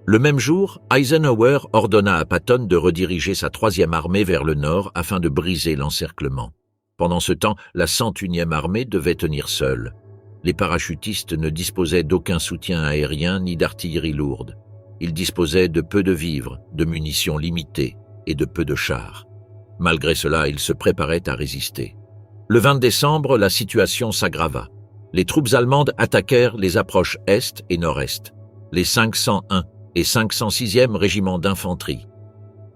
Le même jour, Eisenhower ordonna à Patton de rediriger sa 3e armée vers le nord afin de briser l'encerclement. Pendant ce temps, la 101e armée devait tenir seule. Les parachutistes ne disposaient d'aucun soutien aérien ni d'artillerie lourde. Ils disposaient de peu de vivres, de munitions limitées et de peu de chars. Malgré cela, ils se préparaient à résister. Le 20 décembre, la situation s'aggrava. Les troupes allemandes attaquèrent les approches est et nord-est, les 501 et 506e régiments d'infanterie.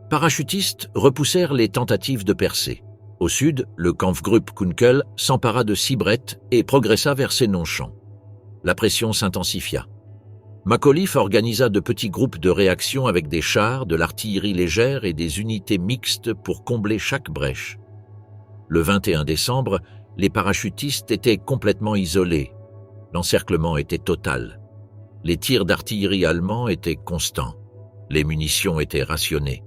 Parachutistes repoussèrent les tentatives de percée. Au sud, le Kampfgruppe Kunkel s'empara de Sibret et progressa vers Sénonchamp. La pression s'intensifia. McAuliffe organisa de petits groupes de réaction avec des chars, de l'artillerie légère et des unités mixtes pour combler chaque brèche. Le 21 décembre, les parachutistes étaient complètement isolés. L'encerclement était total. Les tirs d'artillerie allemands étaient constants. Les munitions étaient rationnées.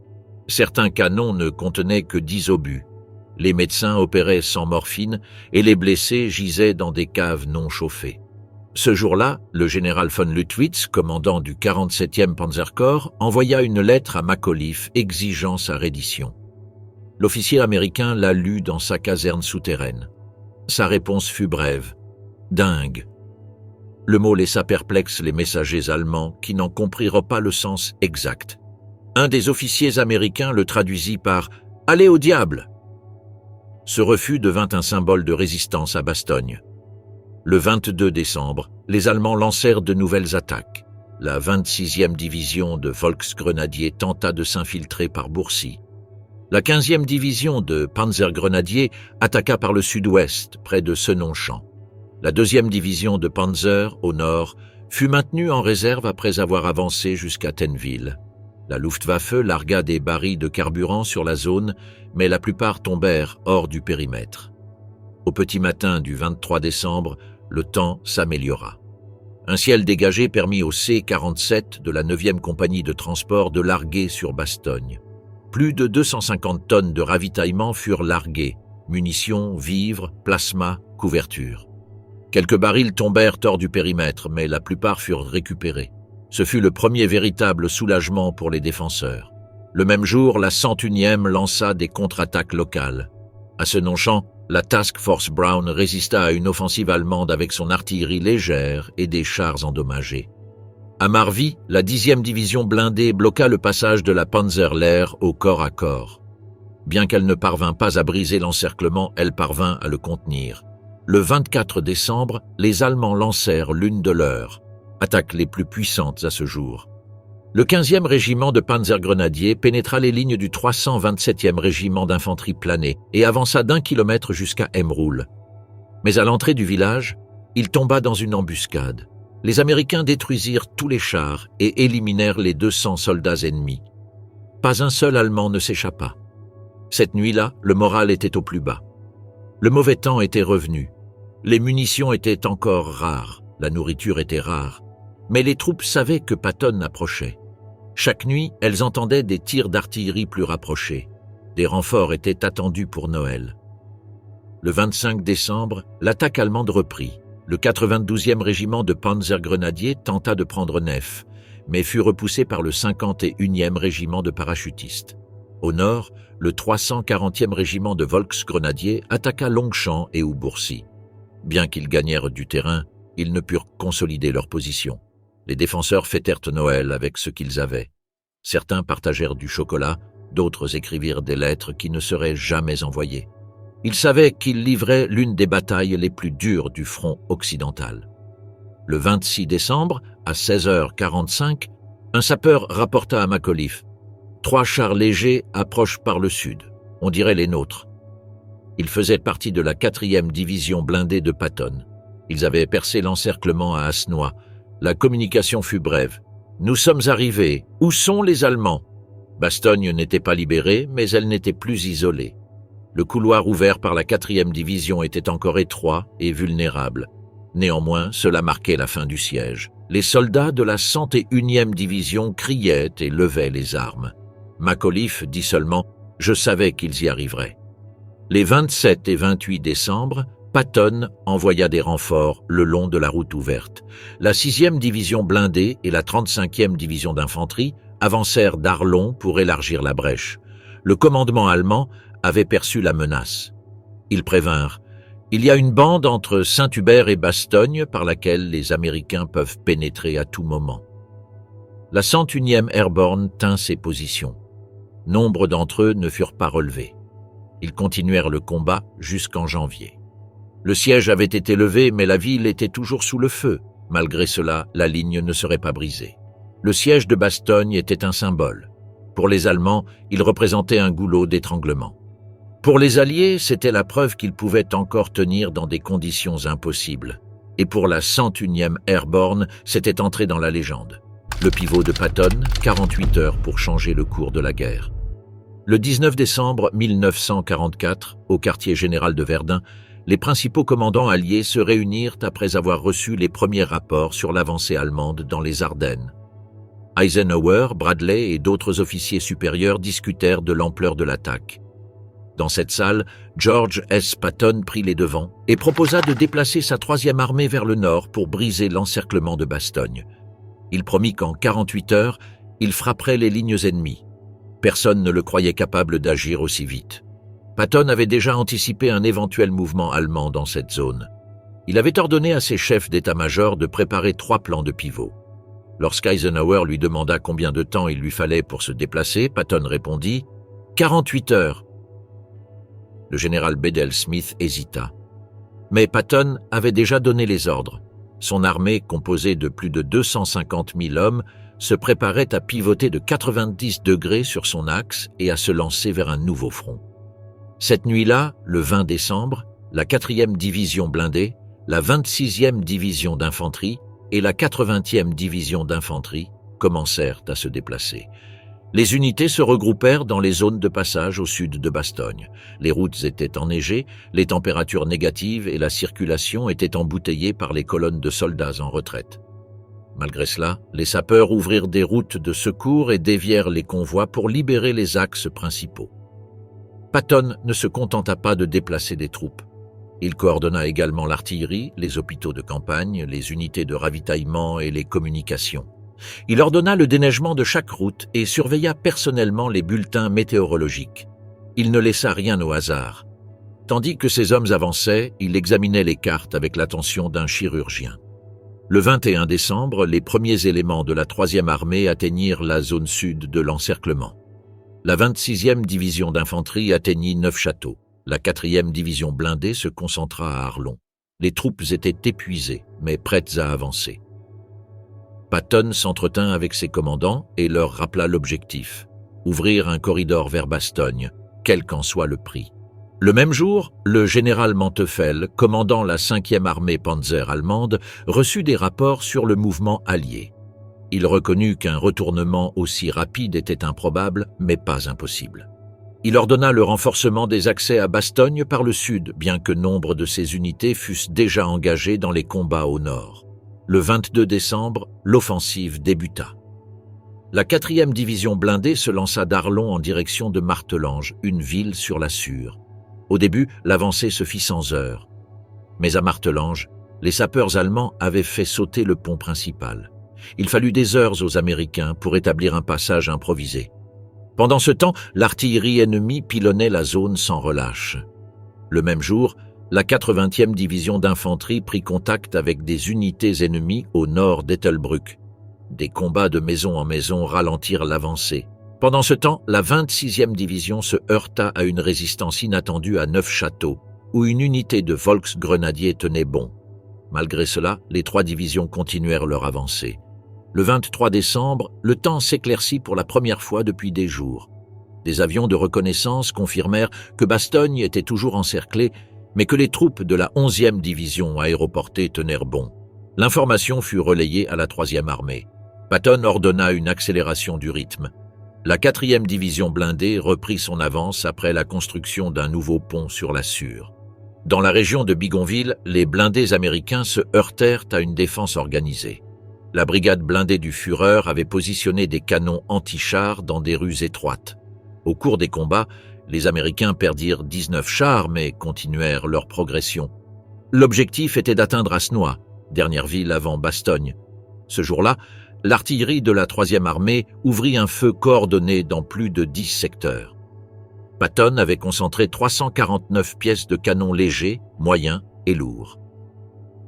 Certains canons ne contenaient que 10 obus. Les médecins opéraient sans morphine et les blessés gisaient dans des caves non chauffées. Ce jour-là, le général von Luttwitz, commandant du 47e Panzerkorps, envoya une lettre à McAuliffe exigeant sa reddition. L'officier américain la lut dans sa caserne souterraine. Sa réponse fut brève. « Dingue ». Le mot laissa perplexes les messagers allemands qui n'en comprirent pas le sens exact. Un des officiers américains le traduisit par « Allez au diable ». Ce refus devint un symbole de résistance à Bastogne. Le 22 décembre, les Allemands lancèrent de nouvelles attaques. La 26e division de Volksgrenadier tenta de s'infiltrer par Bourcy. La 15e division de Panzergrenadier attaqua par le sud-ouest, près de Sénonchamp. La 2e division de Panzer, au nord, fut maintenue en réserve après avoir avancé jusqu'à Tenneville. La Luftwaffe largua des barils de carburant sur la zone, mais la plupart tombèrent hors du périmètre. Au petit matin du 23 décembre, le temps s'améliora. Un ciel dégagé permit au C-47 de la 9e compagnie de transport de larguer sur Bastogne. Plus de 250 tonnes de ravitaillement furent larguées, munitions, vivres, plasma, couverture. Quelques barils tombèrent hors du périmètre, mais la plupart furent récupérés. Ce fut le premier véritable soulagement pour les défenseurs. Le même jour, la 101e lança des contre-attaques locales. À Sénonchamp, la Task Force Brown résista à une offensive allemande avec son artillerie légère et des chars endommagés. À Marvy, la 10e division blindée bloqua le passage de la Panzerlehr au corps à corps. Bien qu'elle ne parvint pas à briser l'encerclement, elle parvint à le contenir. Le 24 décembre, les Allemands lancèrent l'une de leurs attaques les plus puissantes à ce jour. Le 15e régiment de Panzergrenadier pénétra les lignes du 327e régiment d'infanterie planée et avança d'1 kilomètre jusqu'à Emerul. Mais à l'entrée du village, il tomba dans une embuscade. Les Américains détruisirent tous les chars et éliminèrent les 200 soldats ennemis. Pas un seul Allemand ne s'échappa. Cette nuit-là, le moral était au plus bas. Le mauvais temps était revenu. Les munitions étaient encore rares, la nourriture était rare. Mais les troupes savaient que Patton approchait. Chaque nuit, elles entendaient des tirs d'artillerie plus rapprochés. Des renforts étaient attendus pour Noël. Le 25 décembre, l'attaque allemande reprit. Le 92e régiment de panzergrenadiers tenta de prendre Neuf, mais fut repoussé par le 51e régiment de parachutistes. Au nord, le 340e régiment de Volksgrenadiers attaqua Longchamp et Oubourcy. Bien qu'ils gagnèrent du terrain, ils ne purent consolider leur position. Les défenseurs fêtèrent Noël avec ce qu'ils avaient. Certains partagèrent du chocolat, d'autres écrivirent des lettres qui ne seraient jamais envoyées. Ils savaient qu'ils livraient l'une des batailles les plus dures du front occidental. Le 26 décembre, à 16h45, un sapeur rapporta à Macauliffe « 3 chars légers approchent par le sud, on dirait les nôtres. » Ils faisaient partie de la 4e division blindée de Patton. Ils avaient percé l'encerclement à Hasnois. La communication fut brève. « Nous sommes arrivés. Où sont les Allemands ?» Bastogne n'était pas libérée, mais elle n'était plus isolée. Le couloir ouvert par la 4e division était encore étroit et vulnérable. Néanmoins, cela marquait la fin du siège. Les soldats de la 101e division criaient et levaient les armes. Macauliffe dit seulement « Je savais qu'ils y arriveraient ». Les 27 et 28 décembre, Patton envoya des renforts le long de la route ouverte. La 6e division blindée et la 35e division d'infanterie avancèrent d'Arlon pour élargir la brèche. Le commandement allemand avait perçu la menace. Ils prévinrent « Il y a une bande entre Saint-Hubert et Bastogne par laquelle les Américains peuvent pénétrer à tout moment. » La 101e Airborne tint ses positions. Nombre d'entre eux ne furent pas relevés. Ils continuèrent le combat jusqu'en janvier. Le siège avait été levé, mais la ville était toujours sous le feu. Malgré cela, la ligne ne serait pas brisée. Le siège de Bastogne était un symbole. Pour les Allemands, il représentait un goulot d'étranglement. Pour les Alliés, c'était la preuve qu'ils pouvaient encore tenir dans des conditions impossibles. Et pour la 101e Airborne, c'était entré dans la légende. Le pivot de Patton, 48 heures pour changer le cours de la guerre. Le 19 décembre 1944, au quartier général de Verdun, les principaux commandants alliés se réunirent après avoir reçu les premiers rapports sur l'avancée allemande dans les Ardennes. Eisenhower, Bradley et d'autres officiers supérieurs discutèrent de l'ampleur de l'attaque. Dans cette salle, George S. Patton prit les devants et proposa de déplacer sa 3e armée vers le nord pour briser l'encerclement de Bastogne. Il promit qu'en 48 heures, il frapperait les lignes ennemies. Personne ne le croyait capable d'agir aussi vite. Patton avait déjà anticipé un éventuel mouvement allemand dans cette zone. Il avait ordonné à ses chefs d'état-major de préparer 3 plans de pivot. Lorsqu'Eisenhower lui demanda combien de temps il lui fallait pour se déplacer, Patton répondit « 48 heures ». Le général Bedell Smith hésita. Mais Patton avait déjà donné les ordres. Son armée, composée de plus de 250 000 hommes, se préparait à pivoter de 90 degrés sur son axe et à se lancer vers un nouveau front. Cette nuit-là, le 20 décembre, la 4e division blindée, la 26e division d'infanterie et la 80e division d'infanterie commencèrent à se déplacer. Les unités se regroupèrent dans les zones de passage au sud de Bastogne. Les routes étaient enneigées, les températures négatives et la circulation étaient embouteillées par les colonnes de soldats en retraite. Malgré cela, les sapeurs ouvrirent des routes de secours et dévièrent les convois pour libérer les axes principaux. Patton ne se contenta pas de déplacer des troupes. Il coordonna également l'artillerie, les hôpitaux de campagne, les unités de ravitaillement et les communications. Il ordonna le déneigement de chaque route et surveilla personnellement les bulletins météorologiques. Il ne laissa rien au hasard. Tandis que ses hommes avançaient, il examinait les cartes avec l'attention d'un chirurgien. Le 21 décembre, les premiers éléments de la 3e armée atteignirent la zone sud de l'encerclement. La 26e division d'infanterie atteignit Neufchâteau. La 4e division blindée se concentra à Arlon. Les troupes étaient épuisées, mais prêtes à avancer. Patton s'entretint avec ses commandants et leur rappela l'objectif, ouvrir un corridor vers Bastogne, quel qu'en soit le prix. Le même jour, le général Manteuffel, commandant la 5e armée panzer allemande, reçut des rapports sur le mouvement allié. Il reconnut qu'un retournement aussi rapide était improbable, mais pas impossible. Il ordonna le renforcement des accès à Bastogne par le sud, bien que nombre de ses unités fussent déjà engagées dans les combats au nord. Le 22 décembre, l'offensive débuta. La 4e division blindée se lança d'Arlon en direction de Martelange, une ville sur la Sûre. Au début, l'avancée se fit sans heurts. Mais à Martelange, les sapeurs allemands avaient fait sauter le pont principal. Il fallut des heures aux Américains pour établir un passage improvisé. Pendant ce temps, l'artillerie ennemie pilonnait la zone sans relâche. Le même jour, la 80e division d'infanterie prit contact avec des unités ennemies au nord d'Ettelbruck. Des combats de maison en maison ralentirent l'avancée. Pendant ce temps, la 26e division se heurta à une résistance inattendue à Neufchâteau, où une unité de Volksgrenadiers tenait bon. Malgré cela, les 3 divisions continuèrent leur avancée. Le 23 décembre, le temps s'éclaircit pour la première fois depuis des jours. Des avions de reconnaissance confirmèrent que Bastogne était toujours encerclée, mais que les troupes de la 11e division aéroportée tenèrent bon. L'information fut relayée à la 3e armée. Patton ordonna une accélération du rythme. La 4e division blindée reprit son avance après la construction d'un nouveau pont sur la Sûre. Dans la région de Bigonville, les blindés américains se heurtèrent à une défense organisée. La brigade blindée du Führer avait positionné des canons anti-chars dans des rues étroites. Au cours des combats, les Américains perdirent 19 chars mais continuèrent leur progression. L'objectif était d'atteindre Hasnois, dernière ville avant Bastogne. Ce jour-là, l'artillerie de la 3e armée ouvrit un feu coordonné dans plus de 10 secteurs. Patton avait concentré 349 pièces de canons légers, moyens et lourds.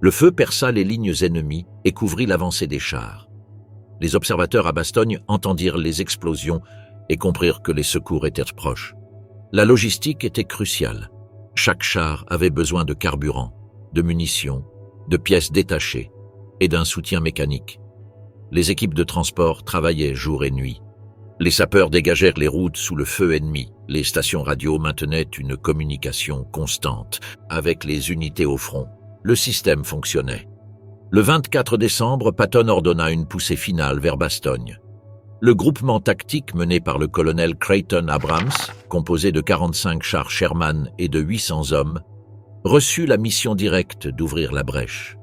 Le feu perça les lignes ennemies et couvrit l'avancée des chars. Les observateurs à Bastogne entendirent les explosions et comprirent que les secours étaient proches. La logistique était cruciale. Chaque char avait besoin de carburant, de munitions, de pièces détachées et d'un soutien mécanique. Les équipes de transport travaillaient jour et nuit. Les sapeurs dégagèrent les routes sous le feu ennemi. Les stations radio maintenaient une communication constante avec les unités au front. Le système fonctionnait. Le 24 décembre, Patton ordonna une poussée finale vers Bastogne. Le groupement tactique mené par le colonel Creighton Abrams, composé de 45 chars Sherman et de 800 hommes, reçut la mission directe d'ouvrir la brèche.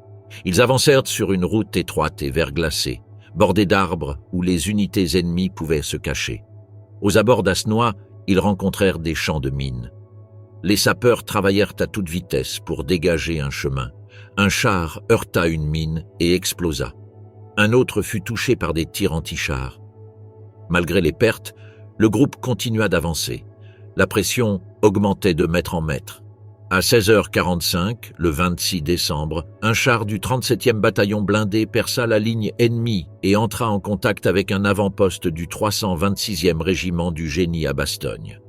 Ils avancèrent sur une route étroite et verglacée, bordée d'arbres où les unités ennemies pouvaient se cacher. Aux abords d'Hasnois, ils rencontrèrent des champs de mines. Les sapeurs travaillèrent à toute vitesse pour dégager un chemin. Un char heurta une mine et explosa. Un autre fut touché par des tirs anti-chars. Malgré les pertes, le groupe continua d'avancer. La pression augmentait de mètre en mètre. À 16h45, le 26 décembre, un char du 37e bataillon blindé perça la ligne ennemie et entra en contact avec un avant-poste du 326e régiment du Génie à Bastogne.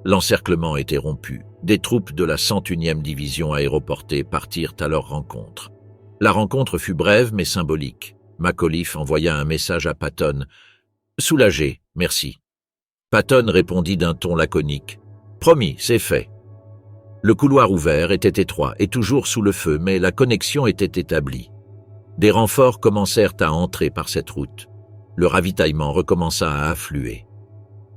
L'encerclement était rompu. Des troupes de la 101e division aéroportée partirent à leur rencontre. La rencontre fut brève mais symbolique. McAuliffe envoya un message à Patton. « Soulagé, merci. » Patton répondit d'un ton laconique. « Promis, c'est fait. » Le couloir ouvert était étroit et toujours sous le feu, mais la connexion était établie. Des renforts commencèrent à entrer par cette route. Le ravitaillement recommença à affluer.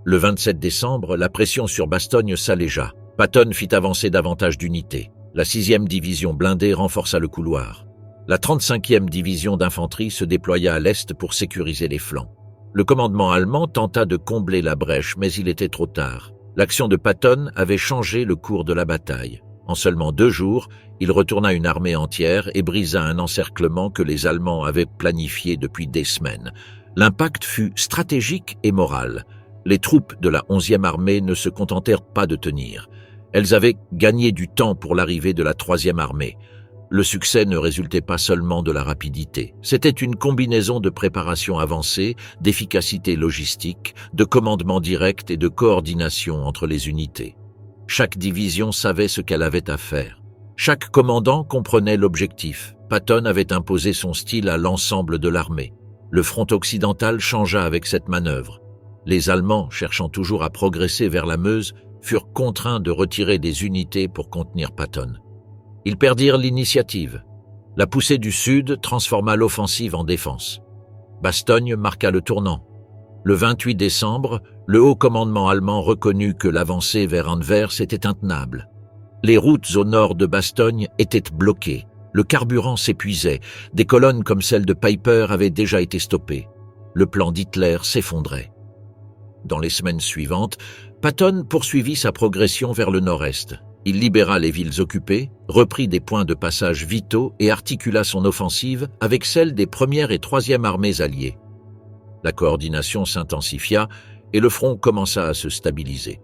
Le 27 décembre, la pression sur Bastogne s'allégea. Patton fit avancer davantage d'unités. La 6e division blindée renforça le couloir. La 35e division d'infanterie se déploya à l'est pour sécuriser les flancs. Le commandement allemand tenta de combler la brèche, mais il était trop tard. L'action de Patton avait changé le cours de la bataille. En seulement 2 jours, il retourna une armée entière et brisa un encerclement que les Allemands avaient planifié depuis des semaines. L'impact fut stratégique et moral. Les troupes de la 11e armée ne se contentèrent pas de tenir. Elles avaient gagné du temps pour l'arrivée de la 3e armée. Le succès ne résultait pas seulement de la rapidité. C'était une combinaison de préparation avancée, d'efficacité logistique, de commandement direct et de coordination entre les unités. Chaque division savait ce qu'elle avait à faire. Chaque commandant comprenait l'objectif. Patton avait imposé son style à l'ensemble de l'armée. Le front occidental changea avec cette manœuvre. Les Allemands, cherchant toujours à progresser vers la Meuse, furent contraints de retirer des unités pour contenir Patton. Ils perdirent l'initiative. La poussée du Sud transforma l'offensive en défense. Bastogne marqua le tournant. Le 28 décembre, le haut commandement allemand reconnut que l'avancée vers Anvers était intenable. Les routes au nord de Bastogne étaient bloquées. Le carburant s'épuisait. Des colonnes comme celle de Piper avaient déjà été stoppées. le plan d'Hitler s'effondrait. Dans les semaines suivantes, Patton poursuivit sa progression vers le nord-est. Il libéra les villes occupées, reprit des points de passage vitaux et articula son offensive avec celle des 1e et 3e armées alliées. La coordination s'intensifia et le front commença à se stabiliser.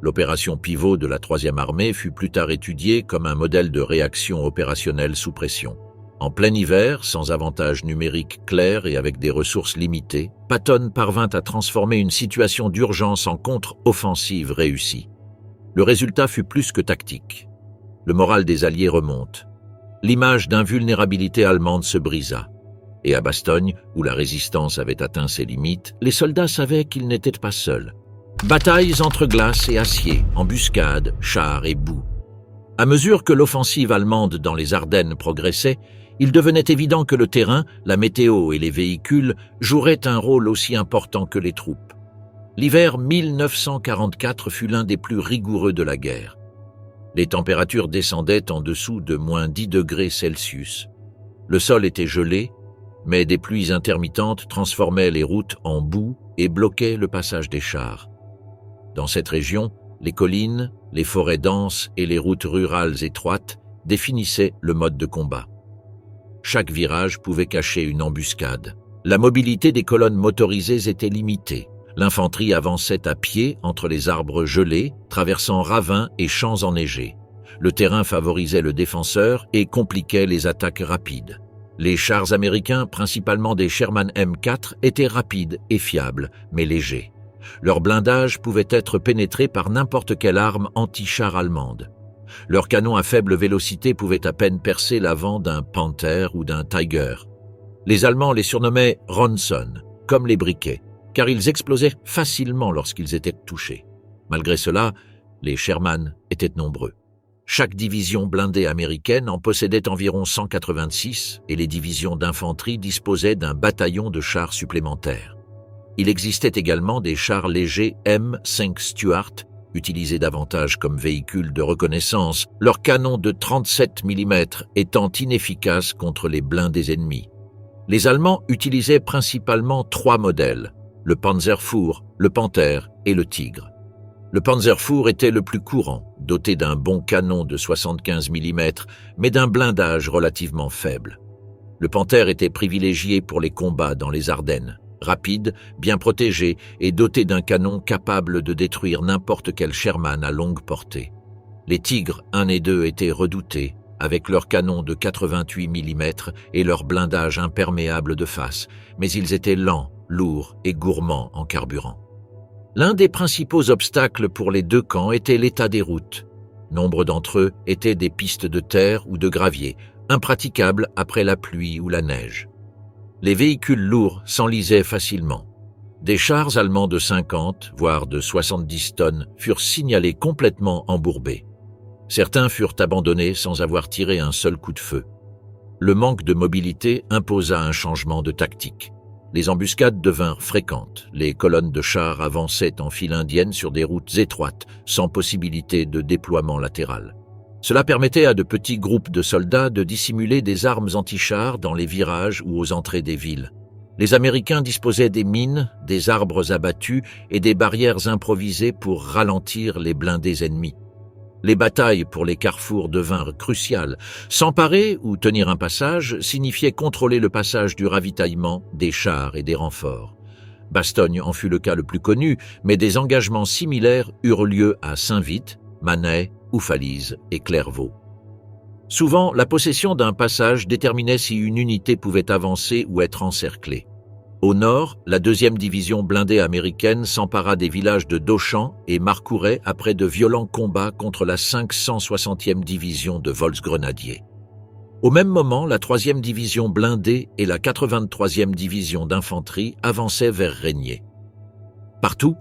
L'opération pivot de la 3e armée fut plus tard étudiée comme un modèle de réaction opérationnelle sous pression. En plein hiver, sans avantage numérique clair et avec des ressources limitées, Patton parvint à transformer une situation d'urgence en contre-offensive réussie. Le résultat fut plus que tactique. Le moral des Alliés remonte. L'image d'invulnérabilité allemande se brisa. Et à Bastogne, où la résistance avait atteint ses limites, les soldats savaient qu'ils n'étaient pas seuls. Batailles entre glace et acier, embuscades, chars et boue. À mesure que l'offensive allemande dans les Ardennes progressait, il devenait évident que le terrain, la météo et les véhicules joueraient un rôle aussi important que les troupes. L'hiver 1944 fut l'un des plus rigoureux de la guerre. Les températures descendaient en dessous de -10°C. Le sol était gelé, mais des pluies intermittentes transformaient les routes en boue et bloquaient le passage des chars. Dans cette région, les collines, les forêts denses et les routes rurales étroites définissaient le mode de combat. Chaque virage pouvait cacher une embuscade. La mobilité des colonnes motorisées était limitée. L'infanterie avançait à pied entre les arbres gelés, traversant ravins et champs enneigés. Le terrain favorisait le défenseur et compliquait les attaques rapides. Les chars américains, principalement des Sherman M4, étaient rapides et fiables, mais légers. Leur blindage pouvait être pénétré par n'importe quelle arme anti-char allemande. Leurs canons à faible vélocité pouvaient à peine percer l'avant d'un Panther ou d'un Tiger. Les Allemands les surnommaient Ronson, comme les briquets, car ils explosaient facilement lorsqu'ils étaient touchés. Malgré cela, les Sherman étaient nombreux. Chaque division blindée américaine en possédait environ 186 et les divisions d'infanterie disposaient d'un bataillon de chars supplémentaires. Il existait également des chars légers M5 Stuart, utilisés davantage comme véhicules de reconnaissance, leurs canons de 37 mm étant inefficaces contre les blindés ennemis. Les Allemands utilisaient principalement 3 modèles, le Panzerfuhr, le Panther et le Tigre. Le Panzerfuhr était le plus courant, doté d'un bon canon de 75 mm, mais d'un blindage relativement faible. Le Panther était privilégié pour les combats dans les Ardennes. Rapide, bien protégé et doté d'un canon capable de détruire n'importe quel Sherman à longue portée. Les Tigres 1 et 2 étaient redoutés, avec leurs canons de 88 mm et leur blindage imperméable de face, mais ils étaient lents, lourds et gourmands en carburant. L'un des principaux obstacles pour les deux camps était l'état des routes. Nombre d'entre eux étaient des pistes de terre ou de gravier, impraticables après la pluie ou la neige. Les véhicules lourds s'enlisaient facilement. Des chars allemands de 50, voire de 70 tonnes furent signalés complètement embourbés. Certains furent abandonnés sans avoir tiré un seul coup de feu. Le manque de mobilité imposa un changement de tactique. Les embuscades devinrent fréquentes. Les colonnes de chars avançaient en file indienne sur des routes étroites, sans possibilité de déploiement latéral. Cela permettait à de petits groupes de soldats de dissimuler des armes anti-chars dans les virages ou aux entrées des villes. Les Américains disposaient des mines, des arbres abattus et des barrières improvisées pour ralentir les blindés ennemis. Les batailles pour les carrefours devinrent cruciales. S'emparer ou tenir un passage signifiait contrôler le passage du ravitaillement, des chars et des renforts. Bastogne en fut le cas le plus connu, mais des engagements similaires eurent lieu à Saint-Vith, Manet, Oufalise et Clairvaux. Souvent, la possession d'un passage déterminait si une unité pouvait avancer ou être encerclée. Au nord, la 2e division blindée américaine s'empara des villages de Dochamps et Marcouret après de violents combats contre la 560e division de Volksgrenadiers. Au même moment, la 3e division blindée et la 83e division d'infanterie avançaient vers Régnier. Partout,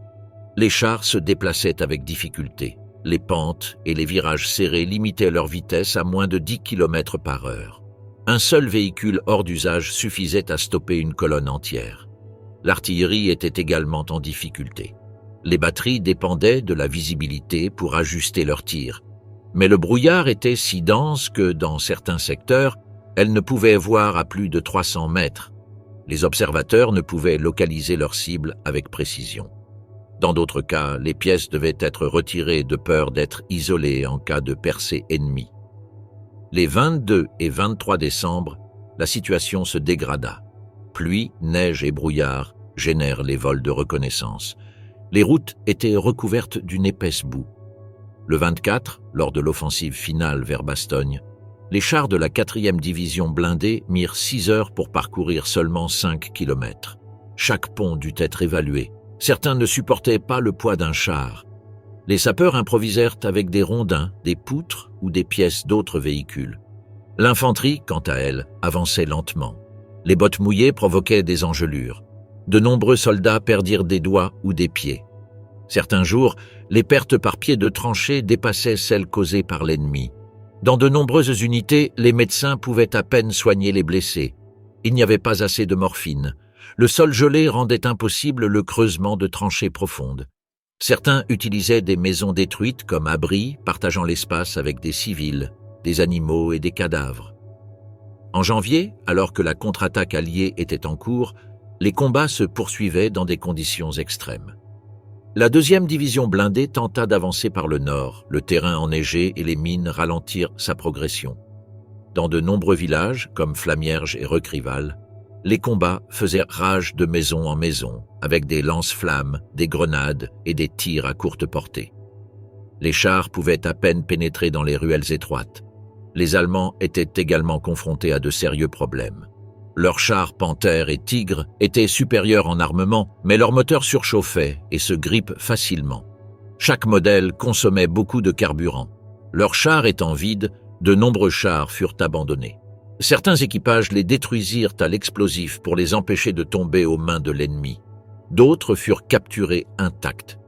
les chars se déplaçaient avec difficulté. Les pentes et les virages serrés limitaient leur vitesse à moins de 10 km par heure. Un seul véhicule hors d'usage suffisait à stopper une colonne entière. L'artillerie était également en difficulté. Les batteries dépendaient de la visibilité pour ajuster leurs tirs. Mais le brouillard était si dense que, dans certains secteurs, elles ne pouvaient voir à plus de 300 mètres. Les observateurs ne pouvaient localiser leur cible avec précision. Dans d'autres cas, les pièces devaient être retirées de peur d'être isolées en cas de percée ennemie. Les 22 et 23 décembre, la situation se dégrada. Pluie, neige et brouillard génèrent les vols de reconnaissance. Les routes étaient recouvertes d'une épaisse boue. Le 24, lors de l'offensive finale vers Bastogne, les chars de la 4e division blindée mirent 6 heures pour parcourir seulement 5 kilomètres. Chaque pont dut être évalué. Certains ne supportaient pas le poids d'un char. Les sapeurs improvisèrent avec des rondins, des poutres ou des pièces d'autres véhicules. L'infanterie, quant à elle, avançait lentement. Les bottes mouillées provoquaient des engelures. De nombreux soldats perdirent des doigts ou des pieds. Certains jours, les pertes par pied de tranchées dépassaient celles causées par l'ennemi. Dans de nombreuses unités, les médecins pouvaient à peine soigner les blessés. Il n'y avait pas assez de morphine. Le sol gelé rendait impossible le creusement de tranchées profondes. Certains utilisaient des maisons détruites comme abris, partageant l'espace avec des civils, des animaux et des cadavres. En janvier, alors que la contre-attaque alliée était en cours, les combats se poursuivaient dans des conditions extrêmes. La 2e division blindée tenta d'avancer par le nord, le terrain enneigé et les mines ralentirent sa progression. Dans de nombreux villages, comme Flamierge et Recrival, les combats faisaient rage de maison en maison, avec des lance-flammes, des grenades et des tirs à courte portée. Les chars pouvaient à peine pénétrer dans les ruelles étroites. Les Allemands étaient également confrontés à de sérieux problèmes. Leurs chars Panthère et Tigre étaient supérieurs en armement, mais leurs moteurs surchauffaient et se grippent facilement. Chaque modèle consommait beaucoup de carburant. Leurs chars étant vides, de nombreux chars furent abandonnés. Certains équipages les détruisirent à l'explosif pour les empêcher de tomber aux mains de l'ennemi. D'autres furent capturés intacts.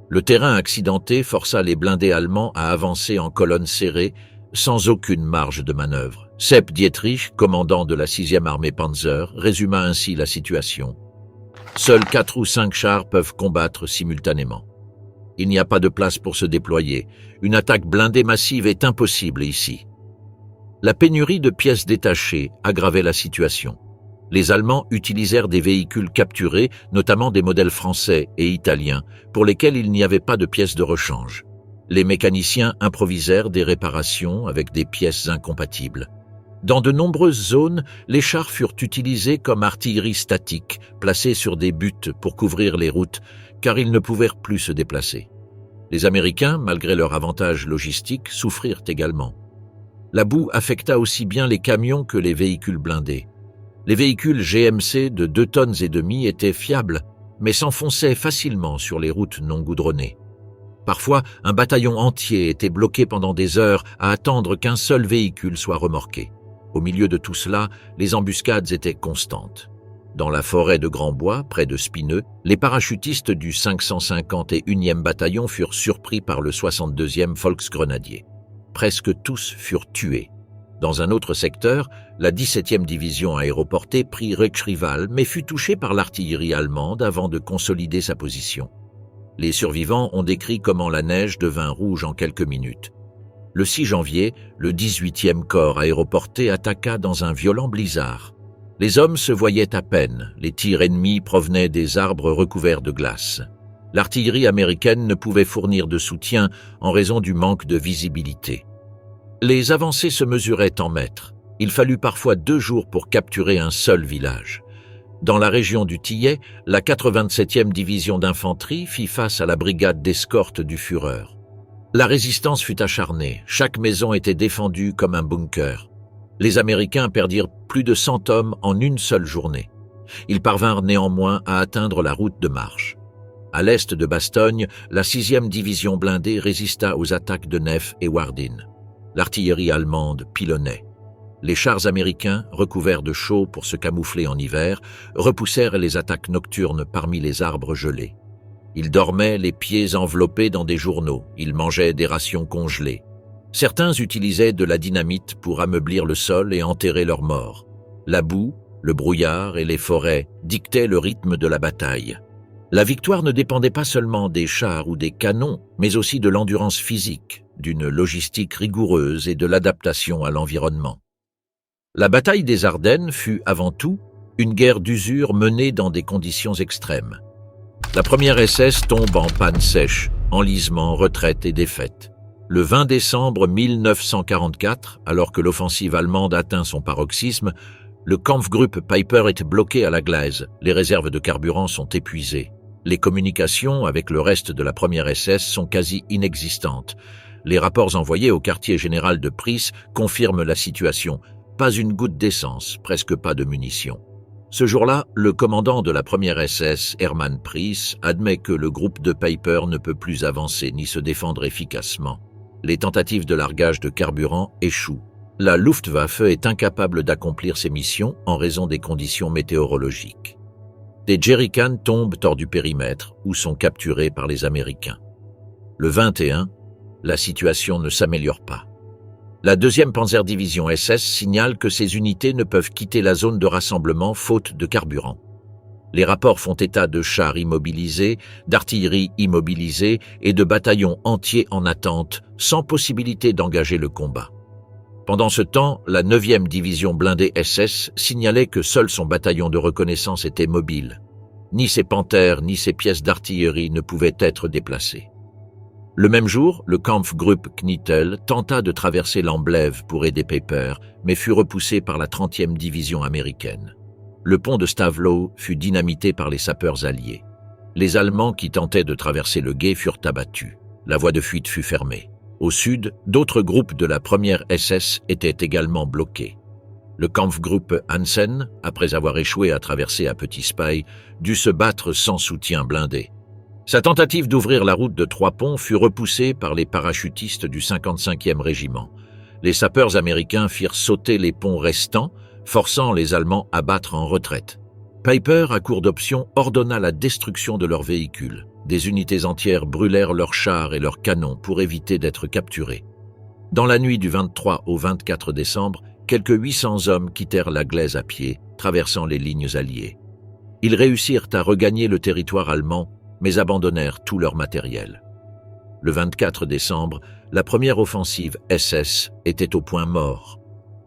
Le terrain accidenté força les blindés allemands à avancer en colonne serrée, sans aucune marge de manœuvre. Sepp Dietrich, commandant de la 6e armée Panzer, résuma ainsi la situation. Seuls 4 ou 5 chars peuvent combattre simultanément. Il n'y a pas de place pour se déployer. Une attaque blindée massive est impossible ici. La pénurie de pièces détachées aggravait la situation. Les Allemands utilisèrent des véhicules capturés, notamment des modèles français et italiens, pour lesquels il n'y avait pas de pièces de rechange. Les mécaniciens improvisèrent des réparations avec des pièces incompatibles. Dans de nombreuses zones, les chars furent utilisés comme artillerie statique, placés sur des buttes pour couvrir les routes, car ils ne pouvaient plus se déplacer. Les Américains, malgré leur avantage logistique, souffrirent également. La boue affecta aussi bien les camions que les véhicules blindés. Les véhicules GMC de 2,5 tonnes étaient fiables, mais s'enfonçaient facilement sur les routes non goudronnées. Parfois, un bataillon entier était bloqué pendant des heures à attendre qu'un seul véhicule soit remorqué. Au milieu de tout cela, les embuscades étaient constantes. Dans la forêt de Grand Bois, près de Spineux, les parachutistes du 551e bataillon furent surpris par le 62e Volksgrenadier. Presque tous furent tués. Dans un autre secteur, la 17e division aéroportée prit Recrival, mais fut touchée par l'artillerie allemande avant de consolider sa position. Les survivants ont décrit comment la neige devint rouge en quelques minutes. Le 6 janvier, le 18e corps aéroporté attaqua dans un violent blizzard. Les hommes se voyaient à peine, les tirs ennemis provenaient des arbres recouverts de glace. L'artillerie américaine ne pouvait fournir de soutien en raison du manque de visibilité. Les avancées se mesuraient en mètres. Il fallut parfois 2 jours pour capturer un seul village. Dans la région du Tillet, la 87e division d'infanterie fit face à la brigade d'escorte du Führer. La résistance fut acharnée, chaque maison était défendue comme un bunker. Les Américains perdirent plus de 100 hommes en une seule journée. Ils parvinrent néanmoins à atteindre la route de marche. À l'est de Bastogne, la 6e division blindée résista aux attaques de Neff et Wardin. L'artillerie allemande pilonnait. Les chars américains, recouverts de chaux pour se camoufler en hiver, repoussèrent les attaques nocturnes parmi les arbres gelés. Ils dormaient les pieds enveloppés dans des journaux, ils mangeaient des rations congelées. Certains utilisaient de la dynamite pour ameublir le sol et enterrer leurs morts. La boue, le brouillard et les forêts dictaient le rythme de la bataille. La victoire ne dépendait pas seulement des chars ou des canons, mais aussi de l'endurance physique, d'une logistique rigoureuse et de l'adaptation à l'environnement. La bataille des Ardennes fut, avant tout, Une guerre d'usure menée dans des conditions extrêmes. La première SS tombe en panne sèche, enlisement, retraite et défaite. Le 20 décembre 1944, alors que l'offensive allemande atteint son paroxysme, le Kampfgruppe Peiper est bloqué à la Gleise. Les réserves de carburant sont épuisées. Les communications avec le reste de la première SS sont quasi inexistantes. Les rapports envoyés au quartier général de Pries confirment la situation. Pas une goutte d'essence, presque pas de munitions. Ce jour-là, le commandant de la première SS, Hermann Pries, admet que le groupe de Peiper ne peut plus avancer ni se défendre efficacement. Les tentatives de largage de carburant échouent. La Luftwaffe est incapable d'accomplir ses missions en raison des conditions météorologiques. Des jerrycans tombent hors du périmètre ou sont capturés par les Américains. Le 21, la situation ne s'améliore pas. La 2e Panzerdivision SS signale que ses unités ne peuvent quitter la zone de rassemblement faute de carburant. Les rapports font état de chars immobilisés, d'artillerie immobilisée et de bataillons entiers en attente, sans possibilité d'engager le combat. Pendant ce temps, la 9e division blindée SS signalait que seul son bataillon de reconnaissance était mobile. Ni ses panthères ni ses pièces d'artillerie ne pouvaient être déplacées. Le même jour, le Kampfgruppe Knittel tenta de traverser l'Amblève pour aider Peiper, mais fut repoussé par la 30e division américaine. Le pont de Stavelot fut dynamité par les sapeurs alliés. Les Allemands qui tentaient de traverser le gué furent abattus. La voie de fuite fut fermée. Au sud, d'autres groupes de la première SS étaient également bloqués. Le Kampfgruppe Hansen, après avoir échoué à traverser à Petit Spey, dut se battre sans soutien blindé. Sa tentative d'ouvrir la route de 3 ponts fut repoussée par les parachutistes du 55e régiment. Les sapeurs américains firent sauter les ponts restants, forçant les Allemands à battre en retraite. Peiper, à court d'options, ordonna la destruction de leurs véhicules. Des unités entières brûlèrent leurs chars et leurs canons pour éviter d'être capturés. Dans la nuit du 23 au 24 décembre, quelques 800 hommes quittèrent la Gleise à pied, traversant les lignes alliées. Ils réussirent à regagner le territoire allemand, mais abandonnèrent tout leur matériel. Le 24 décembre, la première offensive SS était au point mort.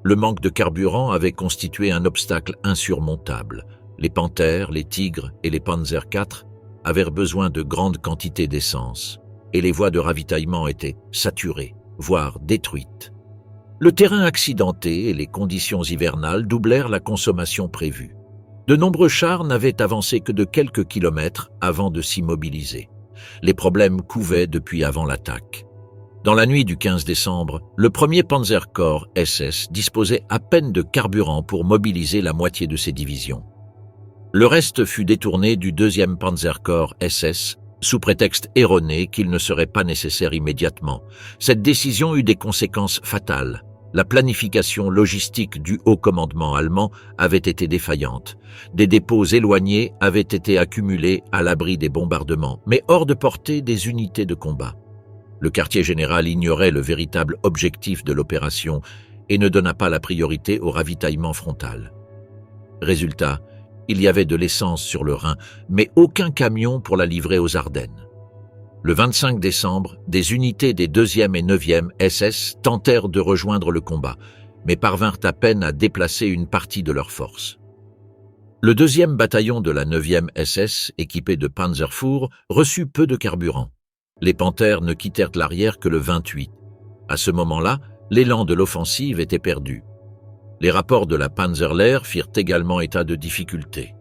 Le manque de carburant avait constitué un obstacle insurmontable. Les Panthères, les Tigres et les Panzer IV avaient besoin de grandes quantités d'essence, et les voies de ravitaillement étaient saturées, voire détruites. Le terrain accidenté et les conditions hivernales doublèrent la consommation prévue. De nombreux chars n'avaient avancé que de quelques kilomètres avant de s'immobiliser. Les problèmes couvaient depuis avant l'attaque. Dans la nuit du 15 décembre, le 1er Panzerkorps SS disposait à peine de carburant pour mobiliser la moitié de ses divisions. Le reste fut détourné du 2e Panzerkorps SS sous prétexte erroné qu'il ne serait pas nécessaire immédiatement. Cette décision eut des conséquences fatales. La planification logistique du haut commandement allemand avait été défaillante. Des dépôts éloignés avaient été accumulés à l'abri des bombardements, mais hors de portée des unités de combat. Le quartier général ignorait le véritable objectif de l'opération et ne donna pas la priorité au ravitaillement frontal. Résultat, il y avait de l'essence sur le Rhin, mais aucun camion pour la livrer aux Ardennes. Le 25 décembre, des unités des 2e et 9e SS tentèrent de rejoindre le combat, mais parvinrent à peine à déplacer une partie de leurs forces. Le 2e bataillon de la 9e SS, équipé de Panzerfour, reçut peu de carburant. Les Panthères ne quittèrent l'arrière que le 28. À ce moment-là, l'élan de l'offensive était perdu. Les rapports de la Panzerlehr firent également état de difficultés.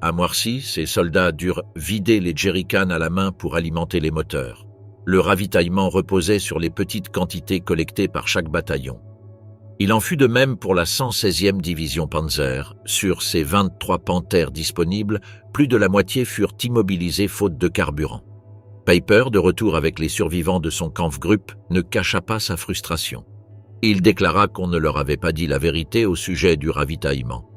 À Moircy, ces soldats durent vider les jerrycans à la main pour alimenter les moteurs. Le ravitaillement reposait sur les petites quantités collectées par chaque bataillon. Il en fut de même pour la 116e division Panzer. Sur ces 23 panthères disponibles, plus de la moitié furent immobilisés faute de carburant. Peiper, de retour avec les survivants de son Kampfgruppe, ne cacha pas sa frustration. Il déclara qu'on ne leur avait pas dit la vérité au sujet du ravitaillement.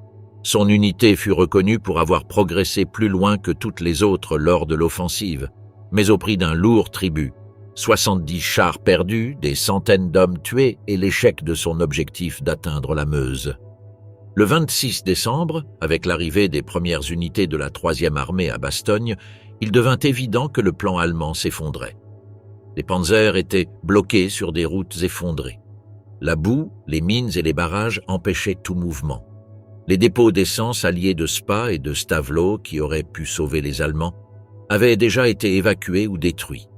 Son unité fut reconnue pour avoir progressé plus loin que toutes les autres lors de l'offensive, mais au prix d'un lourd tribut. 70 chars perdus, des centaines d'hommes tués et l'échec de son objectif d'atteindre la Meuse. Le 26 décembre, avec l'arrivée des premières unités de la 3e armée à Bastogne, il devint évident que le plan allemand s'effondrait. Les panzers étaient bloqués sur des routes effondrées. La boue, les mines et les barrages empêchaient tout mouvement. Les dépôts d'essence alliés de Spa et de Stavelot, qui auraient pu sauver les Allemands, avaient déjà été évacués ou détruits.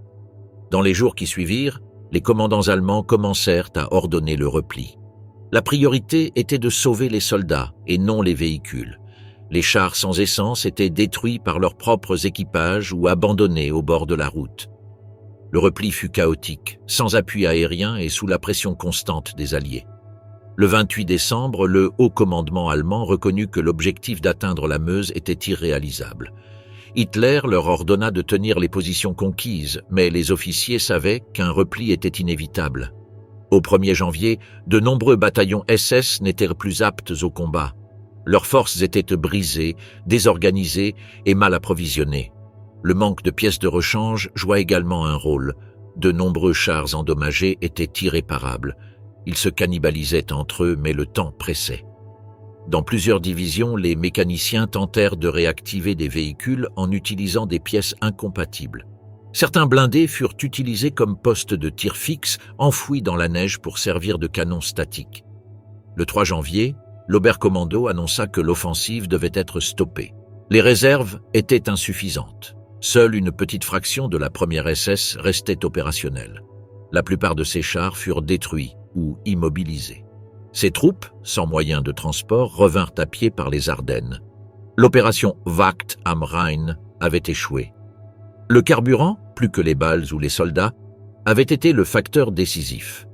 Dans les jours qui suivirent, les commandants allemands commencèrent à ordonner le repli. La priorité était de sauver les soldats et non les véhicules. Les chars sans essence étaient détruits par leurs propres équipages ou abandonnés au bord de la route. Le repli fut chaotique, sans appui aérien et sous la pression constante des Alliés. Le 28 décembre, le haut commandement allemand reconnut que l'objectif d'atteindre la Meuse était irréalisable. Hitler leur ordonna de tenir les positions conquises, mais les officiers savaient qu'un repli était inévitable. Au 1er janvier, de nombreux bataillons SS n'étaient plus aptes au combat. Leurs forces étaient brisées, désorganisées et mal approvisionnées. Le manque de pièces de rechange joua également un rôle. De nombreux chars endommagés étaient irréparables. Ils se cannibalisaient entre eux, mais le temps pressait. Dans plusieurs divisions, les mécaniciens tentèrent de réactiver des véhicules en utilisant des pièces incompatibles. Certains blindés furent utilisés comme postes de tir fixes enfouis dans la neige pour servir de canons statiques. Le 3 janvier, l'Oberkommando annonça que l'offensive devait être stoppée. Les réserves étaient insuffisantes. Seule une petite fraction de la première SS restait opérationnelle. La plupart de ces chars furent détruits ou immobilisés. Ces troupes, sans moyens de transport, revinrent à pied par les Ardennes. L'opération Wacht am Rhein avait échoué. Le carburant, plus que les balles ou les soldats, avait été le facteur décisif.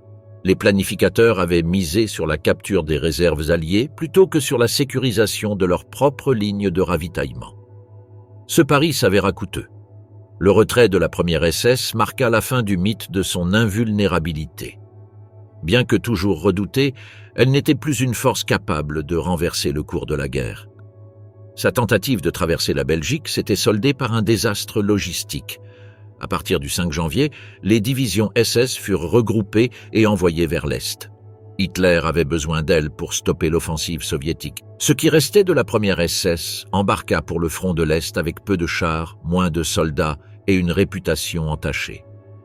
Les planificateurs avaient misé sur la capture des réserves alliées plutôt que sur la sécurisation de leur propre ligne de ravitaillement. Ce pari s'avéra coûteux. Le retrait de la première SS marqua la fin du mythe de son invulnérabilité. Bien que toujours redoutée, elle n'était plus une force capable de renverser le cours de la guerre. Sa tentative de traverser la Belgique s'était soldée par un désastre logistique. À partir du 5 janvier, les divisions SS furent regroupées et envoyées vers l'Est. Hitler avait besoin d'elles pour stopper l'offensive soviétique. Ce qui restait de la première SS embarqua pour le front de l'Est avec peu de chars, moins de soldats et une réputation entachée.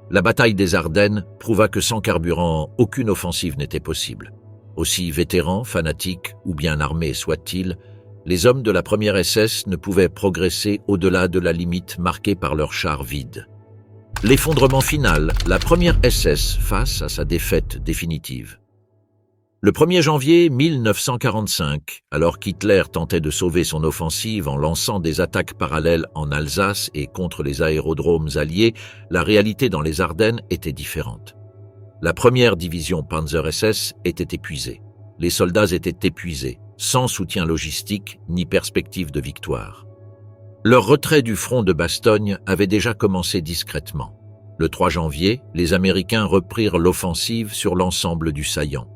La bataille des Ardennes prouva que sans carburant, aucune offensive n'était possible. Aussi vétérans, fanatiques ou bien armés soient-ils, les hommes de la première SS ne pouvaient progresser au-delà de la limite marquée par leurs chars vides. L'effondrement final, la première SS face à sa défaite définitive. Le 1er janvier 1945, alors qu'Hitler tentait de sauver son offensive en lançant des attaques parallèles en Alsace et contre les aérodromes alliés, la réalité dans les Ardennes était différente. La première division Panzer SS était épuisée. Les soldats étaient épuisés, sans soutien logistique ni perspective de victoire. Leur retrait du front de Bastogne avait déjà commencé discrètement. Le 3 janvier, les Américains reprirent l'offensive sur l'ensemble du saillant.